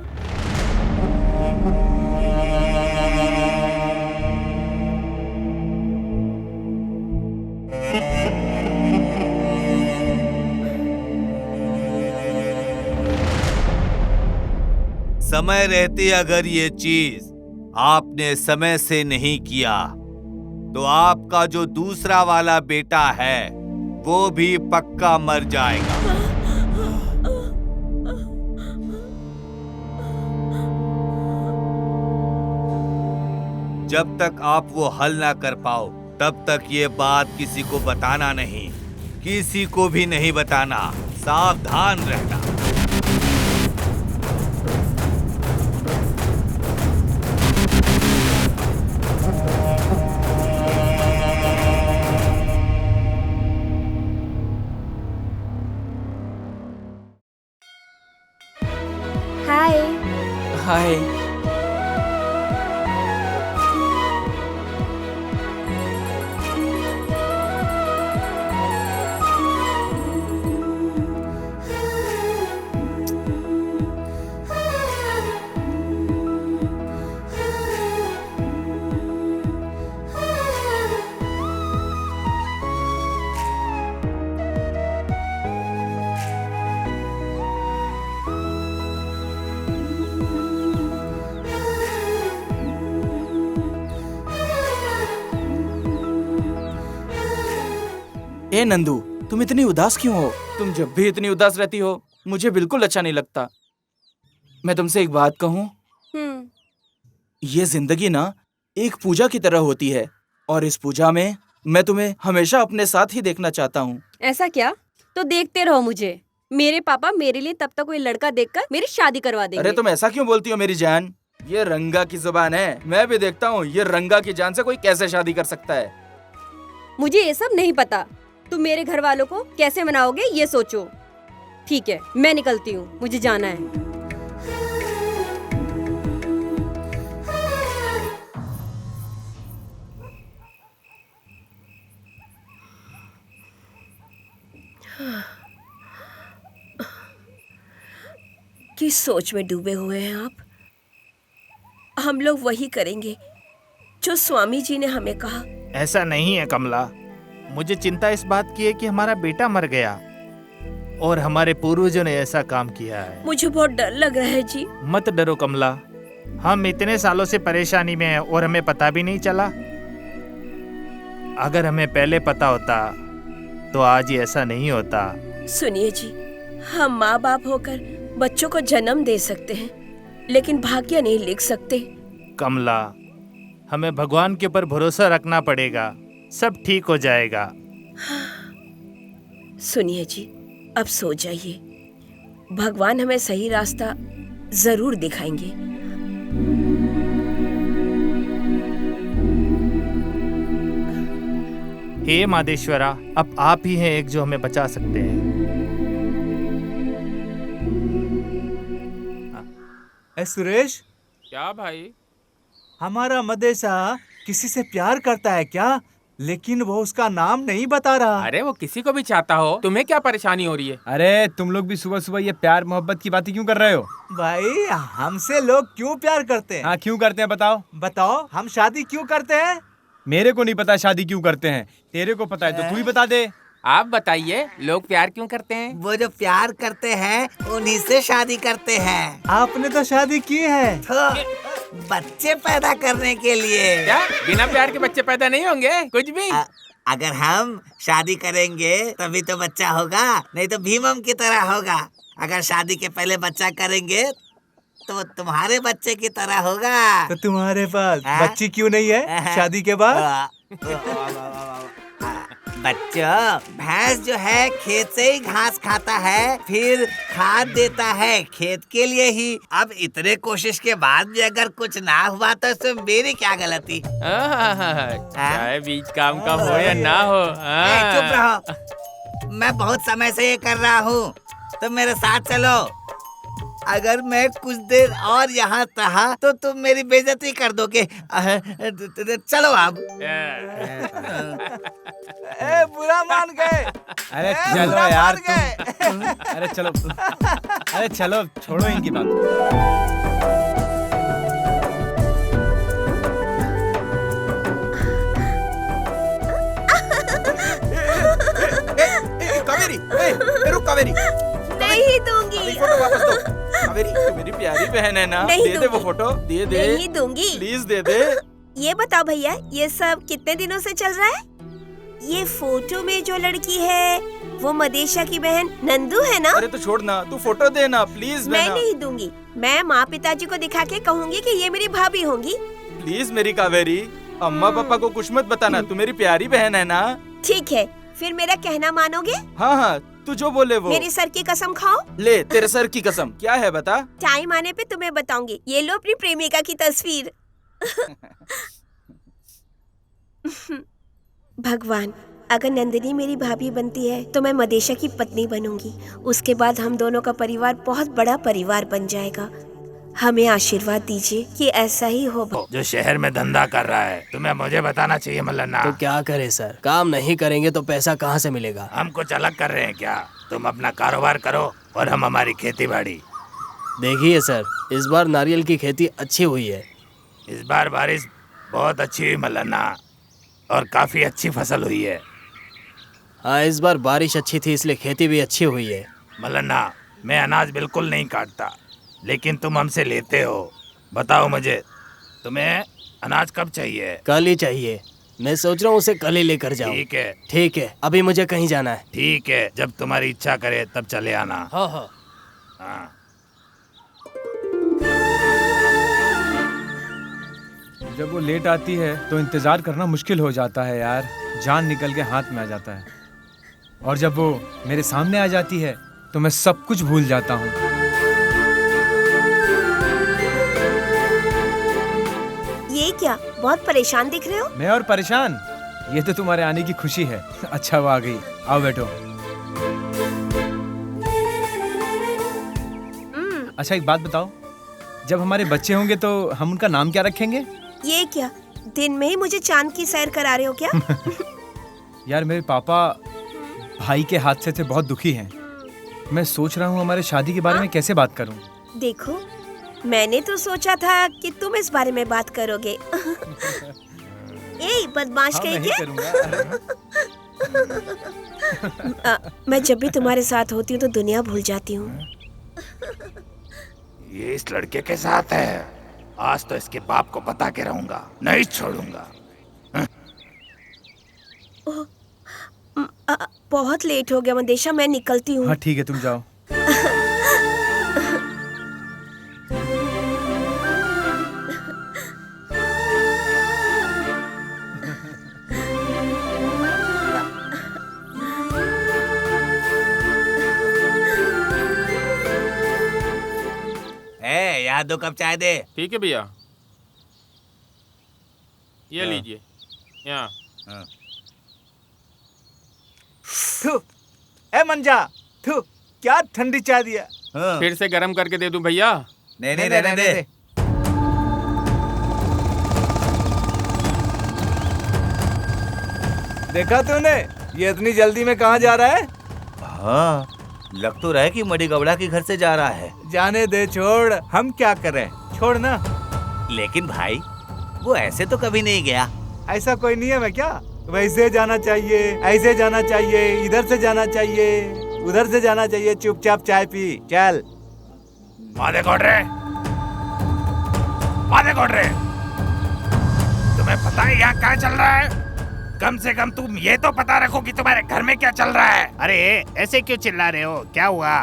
समय रहते अगर ये चीज आपने समय से नहीं किया तो आपका जो दूसरा वाला बेटा है वो भी पक्का मर जाएगा। जब तक आप वो हल ना कर पाओ तब तक ये बात किसी को बताना नहीं, किसी को भी नहीं बताना। सावधान रहना। हाय। हाय। ए नंदू, तुम इतनी उदास क्यों हो? तुम जब भी इतनी उदास रहती हो मुझे बिल्कुल अच्छा नहीं लगता। मैं तुमसे एक बात कहूँ? ये जिंदगी ना एक पूजा की तरह होती है और इस पूजा में मैं तुम्हें हमेशा अपने साथ ही देखना चाहता हूँ। ऐसा क्या? तो देखते रहो मुझे। मेरे पापा मेरे लिए तब तक कोई लड़का देखकर मेरी शादी करवा देंगे। अरे तुम ऐसा क्यों बोलती हो मेरी जान? ये रंगा की जुबान है, मैं भी देखता हूँ ये रंगा की जान से कोई कैसे शादी कर सकता है। मुझे ये सब नहीं पता। तुम मेरे घर वालों को कैसे मनाओगे ये सोचो। ठीक है, मैं निकलती हूँ, मुझे जाना है। किस सोच में डूबे हुए हैं आप? हम लोग वही करेंगे जो स्वामी जी ने हमें कहा। ऐसा नहीं है कमला, मुझे चिंता इस बात की है कि हमारा बेटा मर गया और हमारे पूर्वजों ने ऐसा काम किया है। मुझे बहुत डर लग रहा है जी। मत डरो कमला, हम इतने सालों से परेशानी में हैं और हमें पता भी नहीं चला। अगर हमें पहले पता होता तो आज ये ऐसा नहीं होता। सुनिए जी, हम माँ बाप होकर बच्चों को जन्म दे सकते हैं लेकिन भाग्य नहीं लिख सकते। कमला, हमें भगवान के ऊपर भरोसा रखना पड़ेगा, सब ठीक हो जाएगा। सुनिए जी, अब सो जाइए, भगवान हमें सही रास्ता जरूर दिखाएंगे। हे मादेश्वरा, अब आप ही हैं एक जो हमें बचा सकते हैं। सुरेश, क्या भाई? हमारा मदेशा किसी से प्यार करता है क्या? लेकिन वो उसका नाम नहीं बता रहा। अरे वो किसी को भी चाहता हो, तुम्हें क्या परेशानी हो रही है? अरे तुम लोग भी सुबह सुबह ये प्यार मोहब्बत की बातें क्यों कर रहे हो? भाई, हमसे लोग क्यों प्यार करते हैं? हाँ, क्यों करते हैं बताओ? बताओ, हम शादी क्यों करते हैं? मेरे को नहीं पता शादी क्यों करते हैं, तेरे को पता है तो तू ही बता दे। आप बताइए, लोग प्यार क्यों करते हैं? वो जो प्यार करते हैं उन्हीं से शादी करते हैं। आपने तो शादी की है तो बच्चे पैदा करने के लिए। क्या बिना प्यार के बच्चे पैदा नहीं होंगे? कुछ भी। अगर हम शादी करेंगे तभी तो बच्चा होगा, नहीं तो भीमम की तरह होगा। अगर शादी के पहले बच्चा करेंगे तो तुम्हारे बच्चे की तरह होगा। तो तुम्हारे पास बच्ची क्यों नहीं है शादी के बाद? बच्चों, भैंस जो है खेत से ही घास खाता है, फिर खाद देता है खेत के लिए ही। अब इतने कोशिश के बाद भी अगर कुछ ना हुआ तो इसमें मेरी क्या गलती? चाहे बीच काम का हो या ना हो। चुप रहो, मैं बहुत समय से ये कर रहा हूँ, तो मेरे साथ चलो। अगर मैं कुछ देर और यहाँ रहा तो तुम मेरी बेइज्जती कर दोगे। चलो अब। बुरा मान गए। अरे चलो यार तुम। अरे चलो, अरे चलो, छोड़ो इनकी बात। कावेरी, रुक कावेरी। नहीं दूंगी। फोटो वापस दो। कावेरी, तू मेरी प्यारी बहन है ना? दे दे वो फोटो, दे दे। नहीं दूंगी। प्लीज दे दे। ये बताओ भैया, ये सब कितने दिनों से चल रहा है? ये फोटो में जो लड़की है वो मदेशा की बहन नंदू है ना? अरे तो छोड़ ना, तू फोटो दे ना प्लीज। मैं नहीं दूंगी। मैं माँ पिताजी को दिखा के कहूँगी कि ये मेरी भाभी होंगी। प्लीज मेरी कावेरी, अम्मा पापा को कुछ मत बताना, तू मेरी प्यारी बहन है ना? ठीक है, फिर मेरा कहना मानोगे? हाँ हाँ, तू जो बोले वो। मेरी सर की कसम खाओ। ले, तेरे सर की कसम। क्या है बता? टाइम आने पे तुम्हें बताऊंगी। ये लो अपनी प्रेमिका की तस्वीर। भगवान, अगर नंदिनी मेरी भाभी बनती है तो मैं मदेशा की पत्नी बनूंगी। उसके बाद हम दोनों का परिवार बहुत बड़ा परिवार बन जाएगा। हमें आशीर्वाद दीजिए कि ऐसा ही हो। जो शहर में धंधा कर रहा है तुम्हें मुझे बताना चाहिए मल्लन्ना। तो क्या करे सर, काम नहीं करेंगे तो पैसा कहाँ से मिलेगा? हम कुछ अलग कर रहे हैं क्या? तुम अपना कारोबार करो और हम हमारी खेती बाड़ी। देखिए सर, इस बार नारियल की खेती अच्छी हुई है। इस बार बारिश बहुत अच्छी हुई मल्लन्ना, और काफी अच्छी फसल हुई है। हाँ, इस बार बारिश अच्छी थी इसलिए खेती भी अच्छी हुई है। मल्लन्ना, मैं अनाज बिल्कुल नहीं काटता, लेकिन तुम हमसे लेते हो। बताओ मुझे, तुम्हें अनाज कब चाहिए? कल ही चाहिए। मैं सोच रहा हूँ उसे कल ही लेकर जाऊँ। ठीक है। ठीक है, अभी मुझे कहीं जाना है। ठीक है, जब तुम्हारी इच्छा करे तब चले आना। हाँ हाँ। हाँ। जब वो लेट आती है तो इंतजार करना मुश्किल हो जाता है यार, जान निकल के हाथ में आ जाता है। और जब वो मेरे सामने आ जाती है तो मैं सब कुछ भूल जाता हूँ। ये क्या, बहुत परेशान दिख रहे हो? मैं और परेशान? ये तो तुम्हारे आने की खुशी है। अच्छा वो आ गई, आओ बैठो। अच्छा एक बात बताओ, जब हमारे बच्चे होंगे तो हम उनका नाम क्या रखेंगे? ये क्या, दिन में ही मुझे चांद की सैर करा रहे हो क्या? यार मेरे पापा भाई के हादसे से बहुत दुखी हैं। मैं सोच रहा हूँ हमारे शादी के बारे में कैसे बात करूँ। देखो, मैंने तो सोचा था कि तुम इस बारे में बात करोगे। ए बदमाश कहीं के? मैं जब भी तुम्हारे साथ होती हूँ तो दुनिया भूल जाती हूँ। ये इस लड़के के साथ है। आज तो इसके बाप को बता के रहूंगा, नहीं छोड़ूंगा। बहुत लेट हो गया मंदेशा, मैं निकलती हूँ। हाँ ठीक है, तुम जाओ। यार 2 कप चाय दे। ठीक है भैया, ये लीजिए। यहाँ ए मंजा, थू, क्या ठंडी चाय दिया। फिर से गरम करके दे दूं भैया? नहीं नहीं, रहने दे। देखा तूने, ये इतनी जल्दी में कहाँ जा रहा है? हाँ, लग तो रहा है कि मडी गवड़ा के घर से जा रहा है। जाने दे, छोड़, हम क्या करें, छोड़ ना। लेकिन भाई वो ऐसे तो कभी नहीं गया। ऐसा कोई नहीं है। मैं क्या, वैसे जाना चाहिए, ऐसे जाना चाहिए, इधर से जाना चाहिए, उधर से जाना चाहिए। चुपचाप चाय पी, चल। मादे कोडरे, मादे कोडरे, तुम्हें पता है यहाँ क्या चल रहा है? कम से कम तुम ये तो पता रखो कि तुम्हारे घर में क्या चल रहा है। अरे ऐसे क्यों चिल्ला रहे हो, क्या हुआ?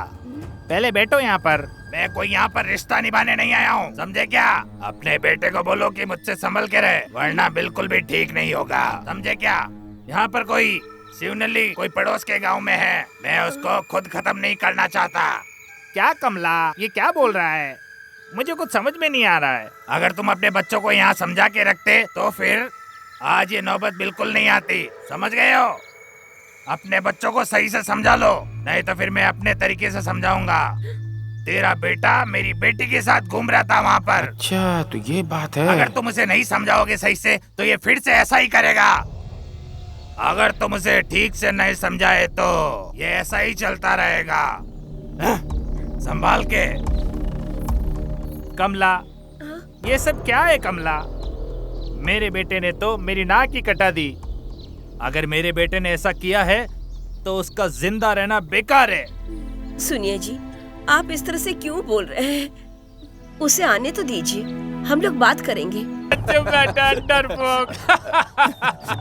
पहले बैठो यहाँ पर। मैं कोई यहाँ पर रिश्ता निभाने नहीं आया हूँ, समझे क्या? अपने बेटे को बोलो कि मुझसे संभल के रहे, वरना बिल्कुल भी ठीक नहीं होगा, समझे क्या? यहाँ पर कोई शिवनली कोई पड़ोस के गांव में है, मैं उसको खुद खत्म नहीं करना चाहता। क्या कमला, ये क्या बोल रहा है? मुझे कुछ समझ में नहीं आ रहा है। अगर तुम अपने बच्चों को यहाँ समझा के रखते तो फिर आज ये नौबत बिल्कुल नहीं आती, समझ गए हो? अपने बच्चों को सही से समझा लो, नहीं तो फिर मैं अपने तरीके से समझाऊंगा। तेरा बेटा मेरी बेटी के साथ घूम रहा था वहाँ पर। अच्छा तो ये बात है। अगर तुम उसे नहीं समझाओगे सही से तो ये फिर से ऐसा ही करेगा। अगर तुम उसे ठीक से नहीं समझाए तो ये ऐसा ही चलता रहेगा। संभाल के। कमला, ये सब क्या है कमला? मेरे बेटे ने तो मेरी नाक ही कटा दी। अगर मेरे बेटे ने ऐसा किया है तो उसका जिंदा रहना बेकार है। सुनिए जी, आप इस तरह से क्यों बोल रहे हैं? उसे आने तो दीजिए, हम लोग बात करेंगे।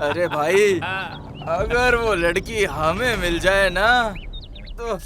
अरे भाई, अगर वो लड़की हमें मिल जाए ना तो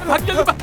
भाग जल्दी।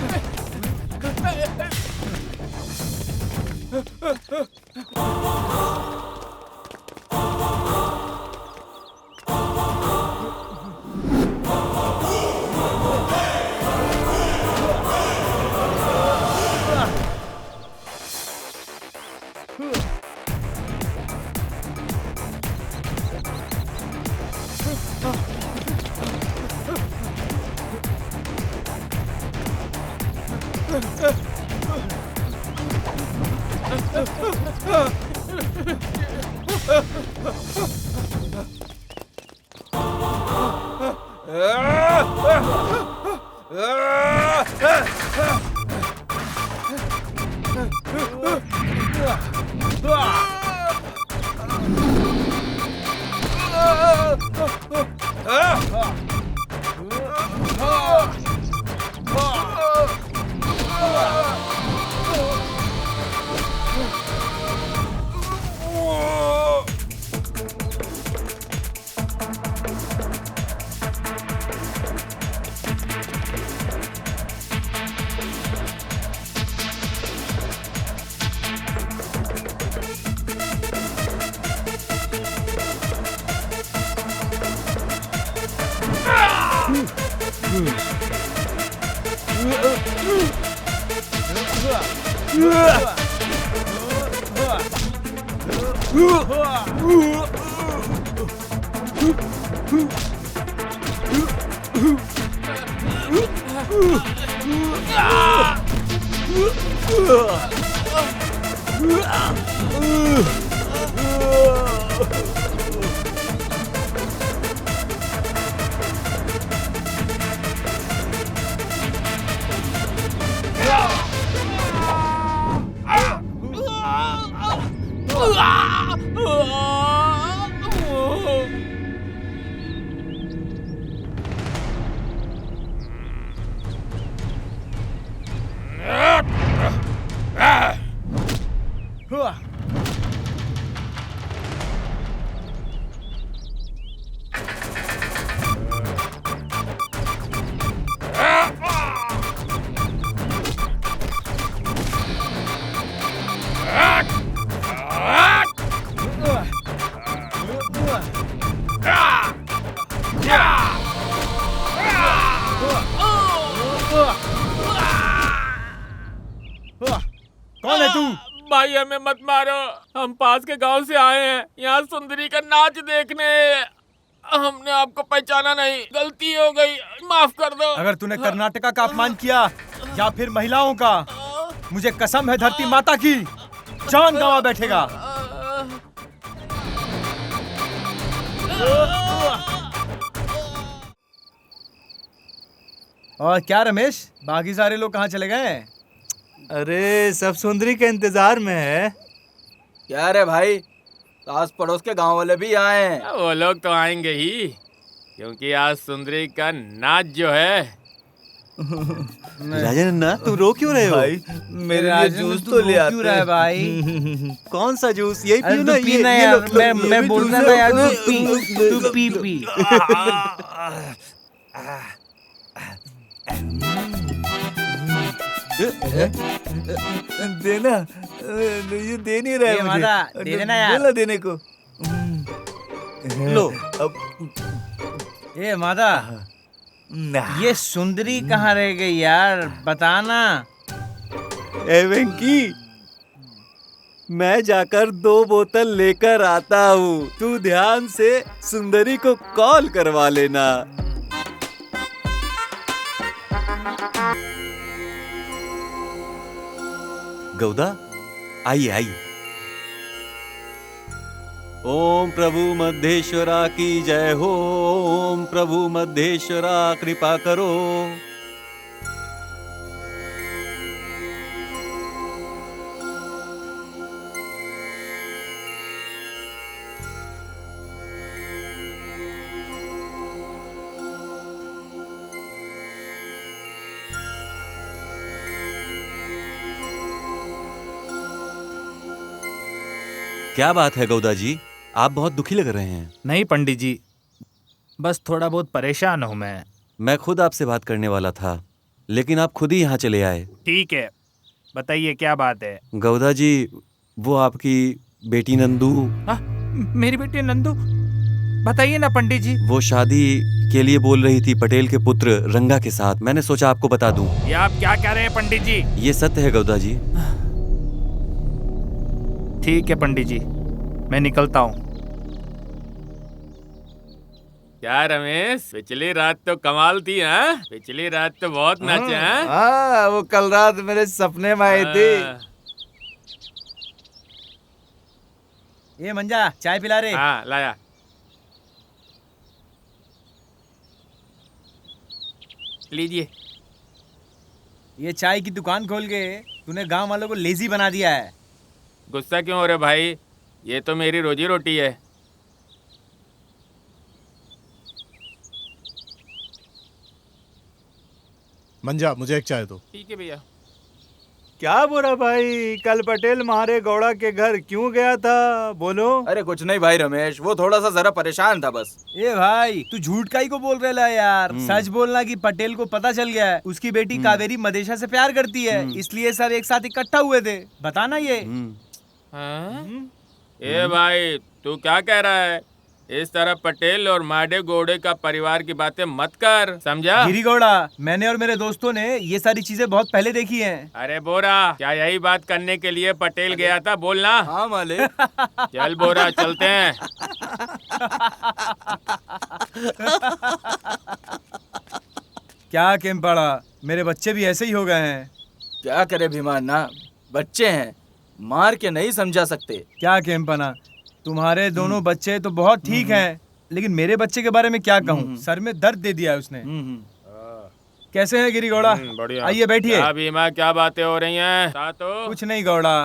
कौन है तू? भाई हमें मत मारो, हम पास के गांव से आए हैं यहाँ सुंदरी का नाच देखने। हमने आपको पहचाना नहीं, गलती हो गई, माफ कर दो। अगर तूने कर्नाटका का अपमान किया या फिर महिलाओं का, मुझे कसम है धरती माता की, जान गंवा बैठेगा। और क्या रमेश, बाकी सारे लोग कहाँ चले गए? अरे सब सुंदरी के इंतजार में है। क्या रे भाई, आस पड़ोस के गांव वाले भी आए हैं। वो लोग तो आएंगे ही, क्योंकि आज सुंदरी का नाच जो है। राजन, तुम रो क्यों रहे हो? भाई मेरे लिए जूस तो ले आते। क्यों रहा है भाई? कौन सा जूस? यही पियो ना। पीना यार, मैं बोल रहा था यार, तू पी। देना, ये दे नहीं रहे मुझे। दे देना यार। बोला देने को। लो। ये माता, ये सुंदरी कहाँ रह गई यार, बताना। ए वेंकी, मैं जाकर 2 बोतल लेकर आता हूँ। तू ध्यान से सुंदरी को कॉल करवा लेना। गौदा, आइए आइए। ओम प्रभु मध्य की जय हो। ओम प्रभु मध्य कृपा करो। क्या बात है गौदा जी, आप बहुत दुखी लग रहे हैं। नहीं पंडित जी, बस थोड़ा बहुत परेशान हूँ मैं। मैं खुद आपसे बात करने वाला था, लेकिन आप खुद ही यहाँ चले आए। ठीक है, बताइए क्या बात है। गौदा जी, वो आपकी बेटी नंदू। मेरी बेटी नंदू? बताइए ना पंडित जी। वो शादी के लिए बोल रही थी पटेल के पुत्र रंगा के साथ। मैंने सोचा आपको बता दूं। ये आप क्या कह रहे हैं पंडित जी? ये सत्य है गौदा जी। ठीक है पंडित जी, मैं निकलता हूँ। क्या रमेश, पिछली रात तो कमाल थी। हाँ, पिछली रात तो बहुत नाचे। हाँ, वो कल रात मेरे सपने में आई थी। ये मंजा, चाय पिला रे। हाँ, लाया। लीजिए। ये चाय की दुकान खोल के तूने गांव वालों को लेजी बना दिया है। गुस्सा क्यों हो रहे भाई, ये तो मेरी रोजी रोटी है। मंजा, मुझे एक चाय दो। ठीक है भैया। क्या बोला भाई, कल पटेल मारे गौड़ा के घर क्यों गया था, बोलो। अरे कुछ नहीं भाई रमेश, वो थोड़ा सा जरा परेशान था बस। ए भाई, तू झूठ काई को बोल रहा है यार। सच बोलना कि पटेल को पता चल गया है उसकी बेटी कावेरी मदेशा से प्यार करती है, इसलिए सब एक साथ इकट्ठा हुए थे। बताना ये। ए भाई, तू क्या कह रहा है? इस तरह पटेल और माडे गोड़े का परिवार की बातें मत कर, समझा? गिरी गौड़ा, मैंने और मेरे दोस्तों ने ये सारी चीजें बहुत पहले देखी हैं। अरे बोरा, क्या यही बात करने के लिए पटेल गया था? बोलना। हाँ मालिक। चल बोरा, चलते हैं। क्या केम्पाड़ा, मेरे बच्चे भी ऐसे ही हो गए हैं। क्या करे भीमाना, बच्चे हैं, मार के नहीं समझा सकते। क्या केम्पाना, तुम्हारे दोनों बच्चे तो बहुत ठीक हैं, लेकिन मेरे बच्चे के बारे में क्या कहूँ, सर में दर्द दे दिया है उसने। कैसे है गिरी गौड़ा? बढ़िया। आइए बैठिए। क्या भीमा, क्या बातें हो रही हैं? सातो? कुछ नहीं गौड़ा।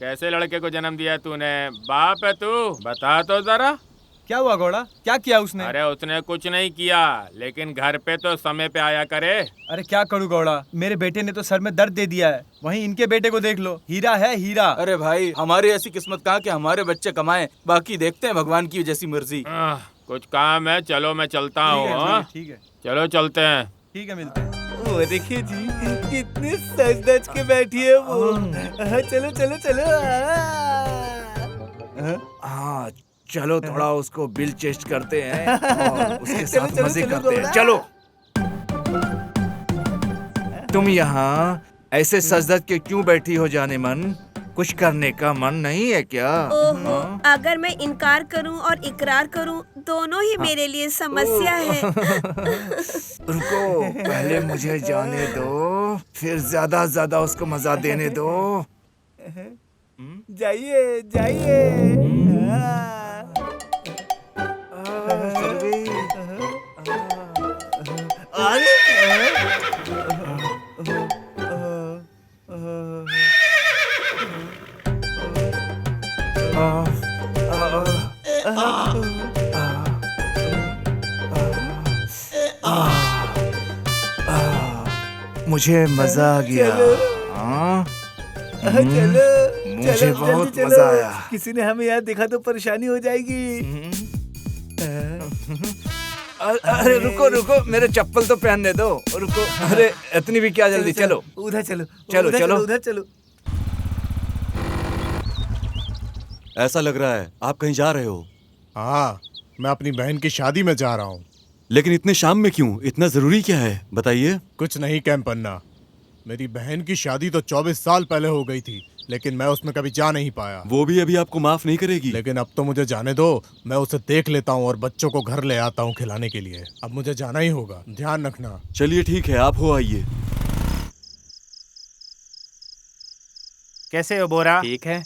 कैसे लड़के को जन्म दिया तूने? बाप है तू? बता तो जरा। क्या हुआ गौड़ा, क्या किया उसने? अरे उसने कुछ नहीं किया, लेकिन घर पे तो समय पे आया करे। अरे क्या करूँ गौड़ा, मेरे बेटे ने तो सर में दर्द दे दिया है। वहीं इनके बेटे को देख लो, हीरा है हीरा। अरे भाई, हमारी ऐसी किस्मत कहाँ कि हमारे बच्चे कमाएं, बाकी देखते हैं भगवान की जैसी मर्जी। कुछ काम है, चलो मैं चलता हूँ। ठीक है, चलो चलते हैं। ठीक है, मिलते हैं। वो देखिए जी, कितने सज धज के बैठी है वो। चलो चलो चलो। हाँ चलो, थोड़ा उसको बिल चेस्ट करते हैं और उसके साथ मजे करते हैं। चलो। तुम यहाँ ऐसे सज धज के क्यों बैठी हो जाने मन? कुछ करने का मन नहीं है क्या? ओहो, अगर मैं इनकार करूं और इकरार करूं, दोनों ही मेरे लिए समस्या है। रुको, पहले मुझे जाने दो, फिर ज्यादा उसको मजा देने दो। जाइए जाइए। मुझे मजा आ गया। हाँ? मुझे बहुत चलो। मजा आया। किसी ने हमें यहाँ देखा तो परेशानी हो जाएगी। अरे रुको रुको, मेरे चप्पल तो पहनने दो। रुको, अरे इतनी भी क्या जल्दी? चलो उधर चलो, चलो चलो उधर चलो। ऐसा लग रहा है आप कहीं जा रहे हो। हाँ, मैं अपनी बहन की शादी में जा रहा हूँ। लेकिन इतने शाम में क्यों? इतना जरूरी क्या है, बताइए। कुछ नहीं कैंपन्ना, मेरी बहन की शादी तो 24 साल पहले हो गई थी, लेकिन मैं उसमें कभी जा नहीं पाया। वो भी अभी आपको माफ नहीं करेगी। लेकिन अब तो मुझे जाने दो, मैं उसे देख लेता हूँ और बच्चों को घर ले आता हूँ खिलाने के लिए। अब मुझे जाना ही होगा, ध्यान रखना। चलिए ठीक है, आप हो आइए। कैसे हो बोरा? ठीक है।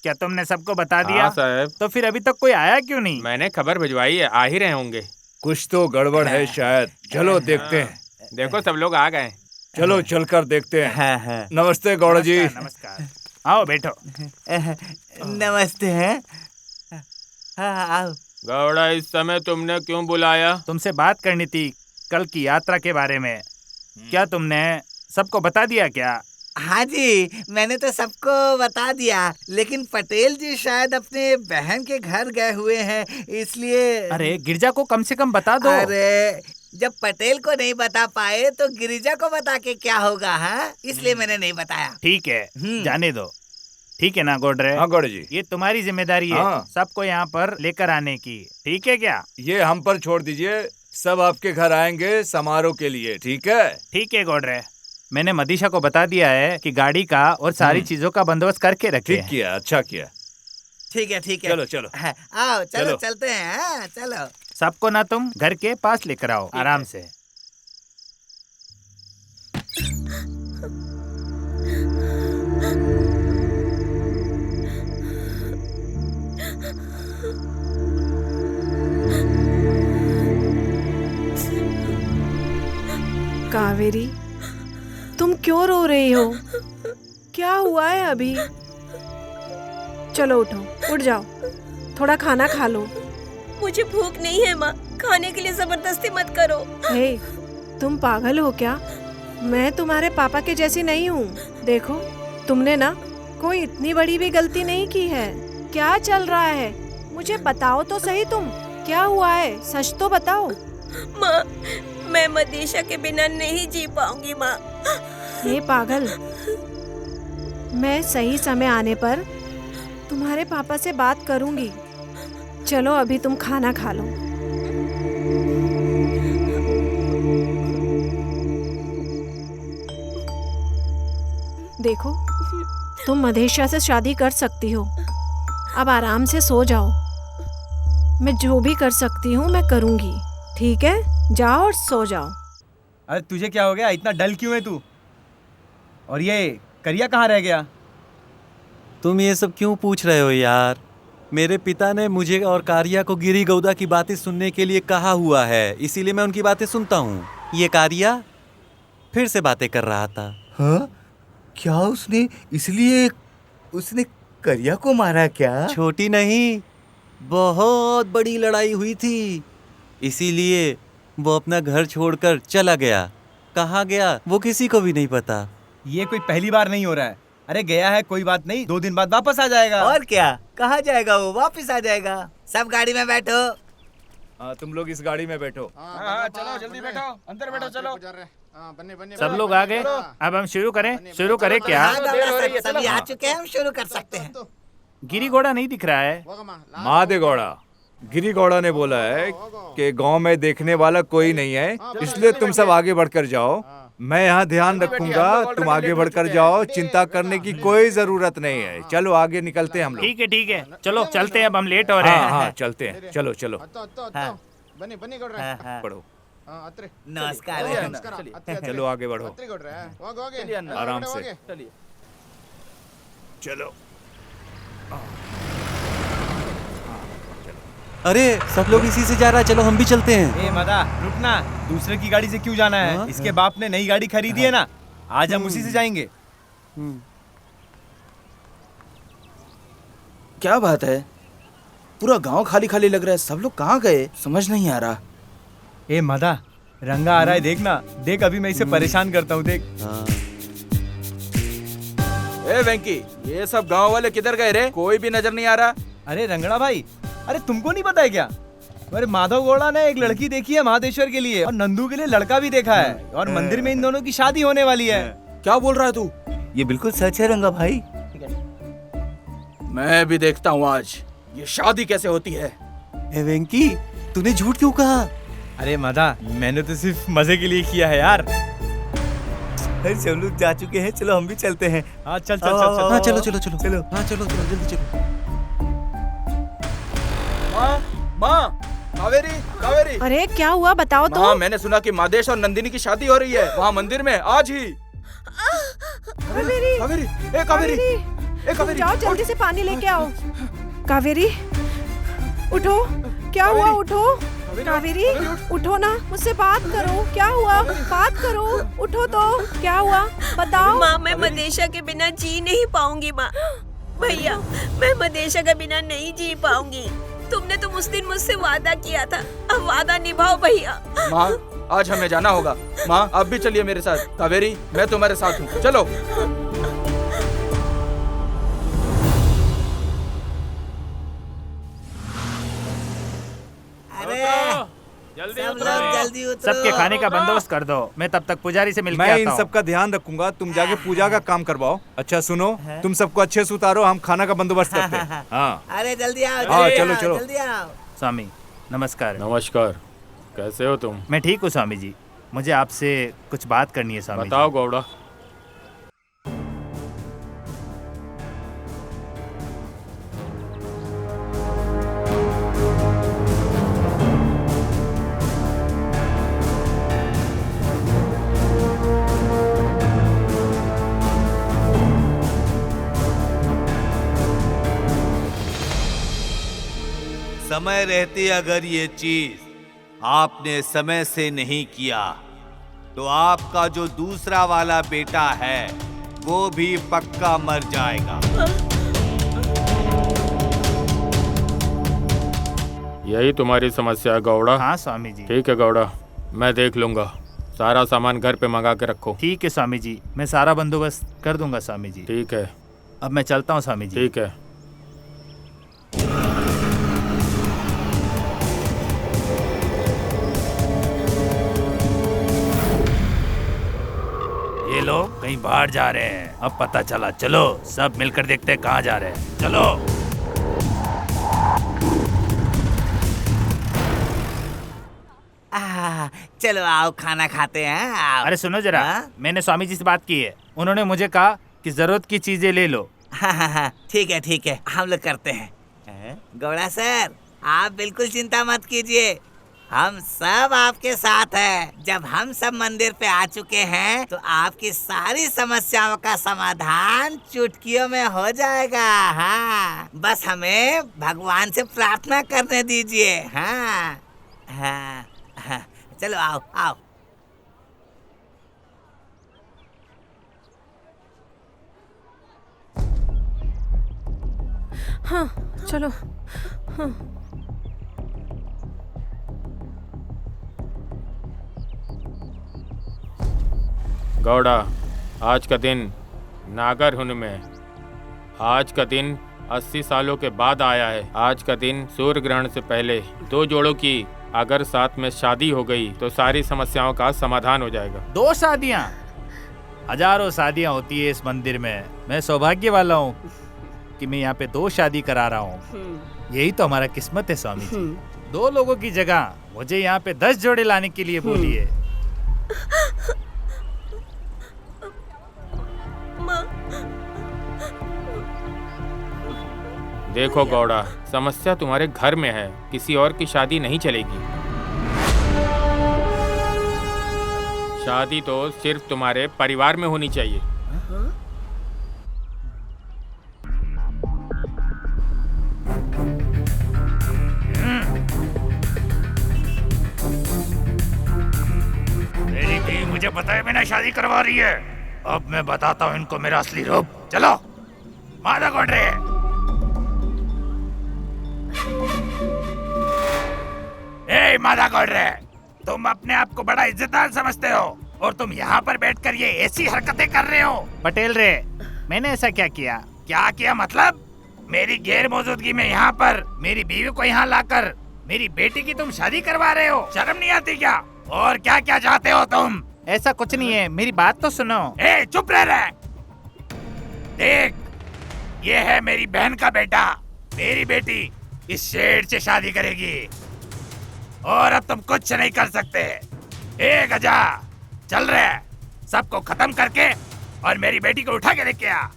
क्या तुमने सबको बता दिया? हाँ साहब। तो फिर अभी तक कोई आया क्यों नहीं? मैंने खबर भिजवाई है, आ ही रहे होंगे। कुछ तो गड़बड़ है शायद। चलो देखते हैं। देखो सब लोग आ गए। चलो चलकर देखते हैं। नमस्ते गौड़ा जी। नमस्कार। आओ बैठो। नमस्ते हैं। हाँ, आओ। गौड़ा, इस समय तुमने क्यों बुलाया? तुमसे बात करनी थी कल की यात्रा के बारे में। क्या तुमने सबको बता दिया क्या? हाँ जी, मैंने तो सबको बता दिया, लेकिन पटेल जी शायद अपने बहन के घर गए हुए हैं, इसलिए। अरे गिरजा को कम से कम बता दो। अरे जब पटेल को नहीं बता पाए तो गिरिजा को बता के क्या होगा? हाँ, इसलिए मैंने नहीं बताया। ठीक है, जाने दो। ठीक है ना गोडरे? हाँ गौड़ा जी, ये तुम्हारी जिम्मेदारी है सबको यहाँ पर लेकर आने की। ठीक है क्या? ये हम पर छोड़ दीजिए, सब आपके घर आएंगे समारोह के लिए। ठीक है? ठीक है गोडरे, मैंने मदीशा को बता दिया है कि गाड़ी का और सारी चीजों का बंदोबस्त करके रखे। ठीक किया, अच्छा किया। ठीक है ठीक है। चलो चलो। हाँ, आओ चलो चलते हैं। हाँ, चलो। सबको ना तुम घर के पास लेकर आओ आराम से। कावेरी, तुम क्यों रो रही हो? क्या हुआ है अभी? चलो उठो, उठ जाओ, थोड़ा खाना खा लो। मुझे भूख नहीं है माँ, खाने के लिए जबरदस्ती मत करो। हे, तुम पागल हो क्या? मैं तुम्हारे पापा के जैसी नहीं हूँ। देखो, तुमने ना कोई इतनी बड़ी भी गलती नहीं की है। क्या चल रहा है? मुझे बताओ तो सही, तुम क्या हुआ है? सच तो बताओ। माँ, मैं मदीशा के बिना नहीं जी पाऊंगी माँ। हे पागल, मैं सही समय आने पर तुम्हारे पापा से बात करूंगी। चलो अभी तुम खाना खा लो। देखो, तुम मधेशा से शादी कर सकती हो। अब आराम से सो जाओ। मैं जो भी कर सकती हूँ मैं करूँगी। ठीक है, जाओ और सो जाओ। अरे तुझे क्या हो गया? इतना डल क्यों है तू? और ये करिया कहाँ रह गया? तुम ये सब क्यों पूछ रहे हो यार? मेरे पिता ने मुझे और कारिया को गिरी गौदा की बातें सुनने के लिए कहा हुआ है, इसीलिए मैं उनकी बातें सुनता हूँ। ये कारिया फिर से बातें कर रहा था। हाँ? क्या उसने करिया को मारा क्या? छोटी नहीं, बहुत बड़ी लड़ाई हुई थी, इसीलिए वो अपना घर छोड़कर चला गया। कहाँ गया वो किसी को भी नहीं पता। ये कोई पहली बार नहीं हो रहा है। अरे गया है, कोई बात नहीं, 2 दिन बाद वापस आ जाएगा। और क्या, कहाँ जाएगा वो? वापस आ जाएगा। सब गाड़ी में बैठो। हाँ, तुम लोग इस गाड़ी में बैठो। चलो जल्दी बैठो, अंदर बैठो। चलो सब लोग आ गए, अब हम शुरू करें क्या? सभी आ चुके हैं, हम शुरू कर सकते हैं। गिरी घोड़ा नहीं दिख रहा है। महादेव गौड़ा, गिरी गौड़ा ने बोला है कि गांव में देखने वाला कोई नहीं है, इसलिए तुम सब आगे बढ़कर जाओ। मैं यहाँ ध्यान रखूंगा, तुम आगे बढ़कर जाओ, चिंता करने की कोई जरूरत नहीं है। चलो आगे निकलते हैं हम लोग। ठीक है, चलो चलते हैं, अब हम लेट हो रहे हैं। हाँ, चलते हैं, चलो। पढ़ो। नमस्कार। चलो आगे बढ़ो, आराम से चलो। अरे सब लोग इसी से जा रहा है, चलो हम भी चलते हैं। ए मदा, रुकना, दूसरे की गाड़ी से क्यों जाना है? इसके बाप ने नई गाड़ी खरीदी है ना, आज हम उसी से जाएंगे। क्या बात है, पूरा गांव खाली खाली लग रहा है। सब लोग कहाँ गए समझ नहीं आ रहा। ए मदा, रंगा आ रहा है, देखना। देख अभी मैं इसे परेशान करता हूँ, देख। ए वेंकी, ये सब गांव वाले किधर गए रे? कोई भी नजर नहीं आ रहा। अरे रंगड़ा भाई, अरे तुमको नहीं पता है क्या? अरे माधव गौड़ा ने एक लड़की देखी है महादेश्वर के लिए, और नंदू के लिए लड़का भी देखा है, और मंदिर में इन दोनों की शादी होने वाली है। क्या बोल रहा है तू? ये बिल्कुल सच है रंगा भाई। मैं भी देखता हूँ आज ये शादी कैसे होती है। ए वेंकी, तूने झूठ क्यों कहा? अरे मदा, मैंने तो सिर्फ मजे के लिए किया है यार। सब लोग जा चुके हैं, चलो हम भी चलते हैं। हाँ चल। हाँ चलो जल्दी चलो। माँ, कावेरी। अरे क्या हुआ, बताओ तो। माँ, मैंने सुना कि मादेश और नंदिनी की शादी हो रही है वहाँ मंदिर में आज ही। कावेरी, जाओ जल्दी से पानी लेके आओ। कावेरी, उठो। क्या हुआ? उठो कावेरी, उठो ना, मुझसे बात करो। क्या हुआ? बात करो, उठो तो। क्या हुआ बताओ। माँ, मैं मदेशा के बिना जी नहीं पाऊंगी। माँ, भैया, मैं मदेशा के बिना नहीं जी पाऊंगी। तुमने तो उस दिन मुझसे वादा किया था, अब वादा निभाओ भैया। माँ, आज हमें जाना होगा। माँ, आप भी चलिए मेरे साथ। कावेरी, मैं तुम्हारे साथ हूँ, चलो। जल्दी उतरो। सबके खाने का बंदोबस्त कर दो, मैं तब तक पुजारी से मिलकर आता मैं हूँ। इन सब का ध्यान रखूंगा, तुम जाके पूजा का काम करवाओ। अच्छा सुनो, तुम सबको अच्छे से उतारो, हम खाना का बंदोबस्त करते हैं। हाँ, अरे जल्दी आओ। हाँ, चलो। जल्दी आओ। स्वामी नमस्कार। नमस्कार, कैसे हो तुम? मैं ठीक हूँ स्वामी जी, मुझे आपसे कुछ बात करनी है स्वामी जी। बताओ गौड़ा। समय रहते अगर ये चीज आपने समय से नहीं किया तो आपका जो दूसरा वाला बेटा है वो भी पक्का मर जाएगा। यही तुम्हारी समस्या है गौड़ा? हाँ स्वामी जी। ठीक है गौड़ा, मैं देख लूंगा। सारा सामान घर पे मंगा के रखो। ठीक है स्वामी जी, मैं सारा बंदोबस्त कर दूंगा स्वामी जी। ठीक है, अब मैं चलता हूँ स्वामी जी। ठीक है। ये लोग कहीं बाहर जा रहे हैं, अब पता चला। चलो सब मिलकर देखते हैं कहाँ जा रहे हैं। चलो। चलो आओ खाना खाते हैं आओ। अरे सुनो जरा, मैंने स्वामी जी से बात की है, उन्होंने मुझे कहा कि जरूरत की चीजें ले लो। हाँ, ठीक है, हम लोग करते हैं। गौड़ा सर, आप बिल्कुल चिंता मत कीजिए, हम सब आपके साथ हैं। जब हम सब मंदिर पे आ चुके हैं तो आपकी सारी समस्याओं का समाधान चुटकियों में हो जाएगा। हाँ, बस हमें भगवान से प्रार्थना करने दीजिए। हाँ, हाँ, हाँ, चलो आओ आओ। हाँ चलो। हाँ। गौड़ा, आज का दिन नागर हुन में, आज का दिन 80 सालों के बाद आया है। आज का दिन सूर्य ग्रहण से पहले 2 जोड़ों की अगर साथ में शादी हो गई तो सारी समस्याओं का समाधान हो जाएगा। 2 शादियाँ? हजारों शादियाँ होती है इस मंदिर में। मैं सौभाग्य वाला हूँ कि मैं यहाँ पे 2 शादी करा रहा हूँ। यही तो हमारा किस्मत है स्वामी जी। 2 लोगों की जगह मुझे यहाँ पे 10 जोड़े लाने के लिए बोलिए। देखो गौड़ा, समस्या तुम्हारे घर में है, किसी और की शादी नहीं चलेगी। शादी तो सिर्फ तुम्हारे परिवार में होनी चाहिए। मेरी बीवी मुझे बताए बिना शादी करवा रही है। अब मैं बताता हूँ इनको मेरा असली रूप। चलो मादा कोडरे। ए मादा कोडरे, तुम अपने आप को बड़ा इज्जतदार समझते हो और तुम यहाँ पर बैठकर ये ऐसी हरकतें कर रहे हो। पटेल रे, मैंने ऐसा क्या किया? क्या किया मतलब? मेरी गैर मौजूदगी में यहाँ पर मेरी बीवी को यहाँ लाकर मेरी बेटी की तुम शादी करवा रहे हो। शर्म नहीं आती क्या? और क्या क्या चाहते हो तुम? ऐसा कुछ नहीं है, मेरी बात तो सुनो। ए चुप रह रहे। देख, ये है मेरी बहन का बेटा। मेरी बेटी इस शेर से शादी करेगी और अब तुम कुछ नहीं कर सकते। ए गजा, चल रहे, सबको खत्म करके और मेरी बेटी को उठा के लेके आ।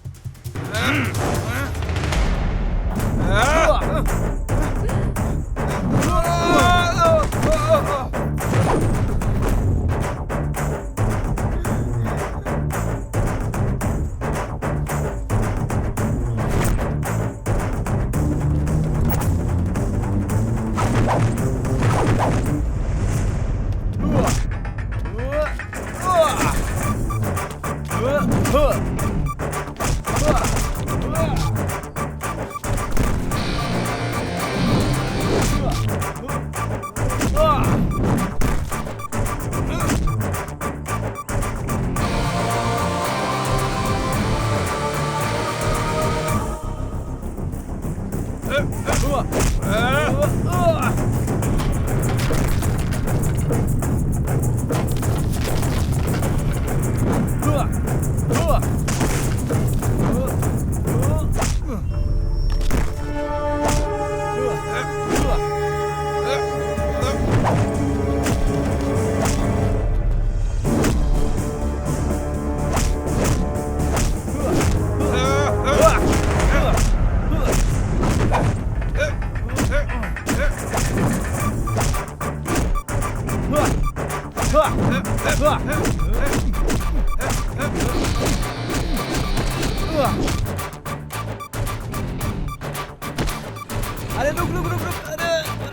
अरे रुक रुक रुक रुक, अरे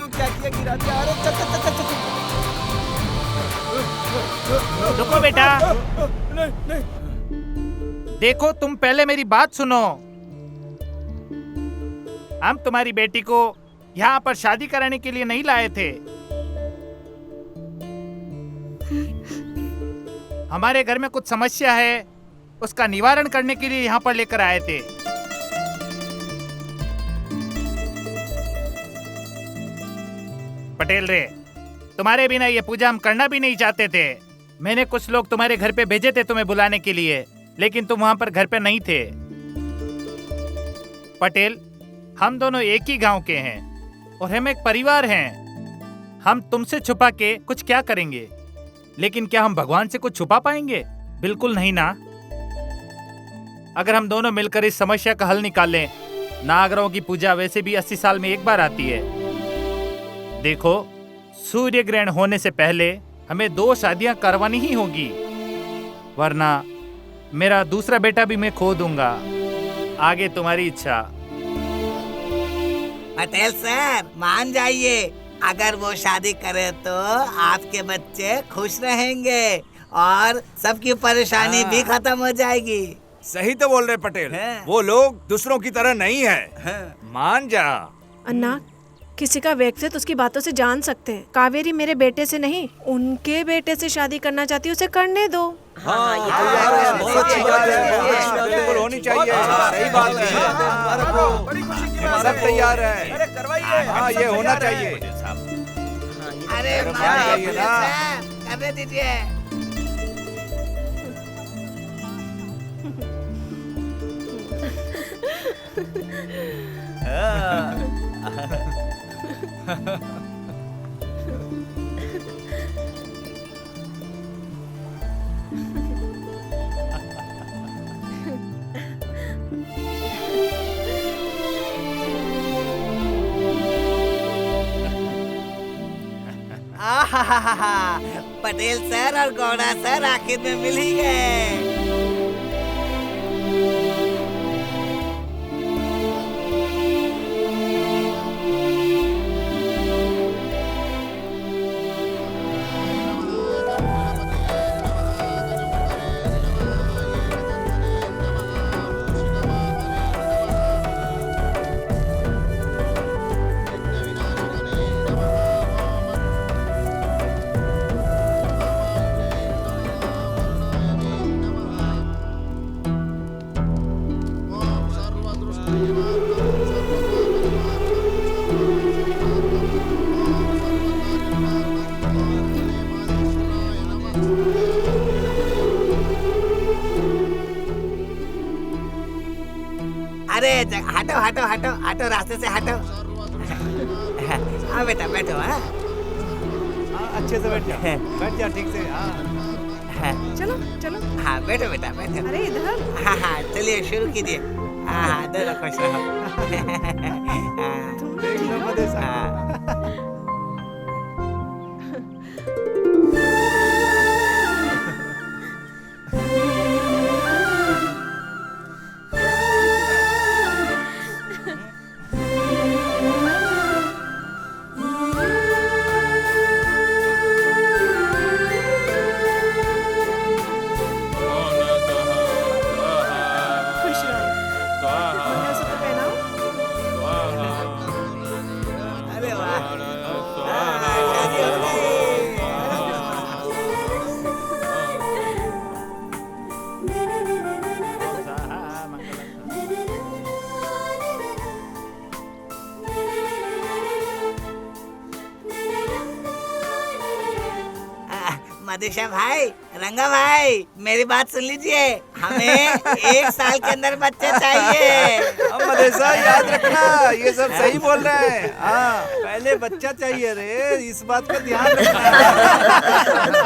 क्या किया, गिरा दिया। अरे चल चल चल चल चल। रुको बेटा। नहीं नहीं, देखो तुम पहले मेरी बात सुनो। हम तुम्हारी बेटी को यहाँ पर शादी कराने के लिए नहीं लाए थे। हमारे घर में कुछ समस्या है, उसका निवारण करने के लिए यहाँ पर लेकर आए थे। पटेल रे, तुम्हारे बिना ये पूजा हम करना भी नहीं चाहते थे। मैंने कुछ लोग तुम्हारे घर पे भेजे थे तुम्हें बुलाने के लिए, लेकिन तुम वहां पर घर पे नहीं थे। पटेल, हम दोनों एक ही गांव के हैं और हम एक परिवार हैं। हम तुमसे छुपा के कुछ क्या करेंगे? लेकिन क्या हम भगवान से कुछ छुपा पाएंगे? बिल्कुल नहीं ना। अगर हम दोनों मिलकर इस समस्या का हल निकालें, नागरों की पूजा वैसे भी 80 साल में एक बार आती है। देखो, सूर्य ग्रहण होने से पहले हमें 2 शादियां करवानी ही होगी, वरना मेरा दूसरा बेटा भी मैं खो दूंगा। आगे तुम्हारी इच्छा। पटेल सर, मान जाइए, अगर वो शादी करे तो आपके बच्चे खुश रहेंगे और सबकी परेशानी भी खत्म हो जाएगी। सही तो बोल रहे पटेल, वो लोग दूसरों की तरह नहीं है। मान जा। अन्ना, किसी का व्यक्तित्व उसकी बातों से जान सकते हैं। कावेरी मेरे बेटे से नहीं, उनके बेटे से शादी करना चाहती है, उसे करने दो। हाँ, ये बहुत अच्छी बात है, बिल्कुल होनी चाहिए। सही बात है, सब तैयार है। हाँ, ये होना चाहिए। अरे करने दीजिए। पटेल सर और गौड़ा सर आखिर में मिल ही गए। अरे हटो हटो हटो हटो, रास्ते से हटो। हाँ बेटा बैठो। हाँ अच्छे से बैठ जाओ, बैठ जाओ ठीक से। हाँ चलो चलो। हाँ बैठो बेटा बैठो। अरे इधर। हाँ हाँ चलिए शुरू कीजिए। हाँ हाँ दोनों खुश रहो। मधुशा भाई, रंगा भाई, मेरी बात सुन लीजिए, हमें 1 साल के अंदर बच्चे चाहिए। मधुशा याद रखना, ये सब सही बोल रहे हैं। हाँ, पहले बच्चा चाहिए रे, इस बात का ध्यान रखना।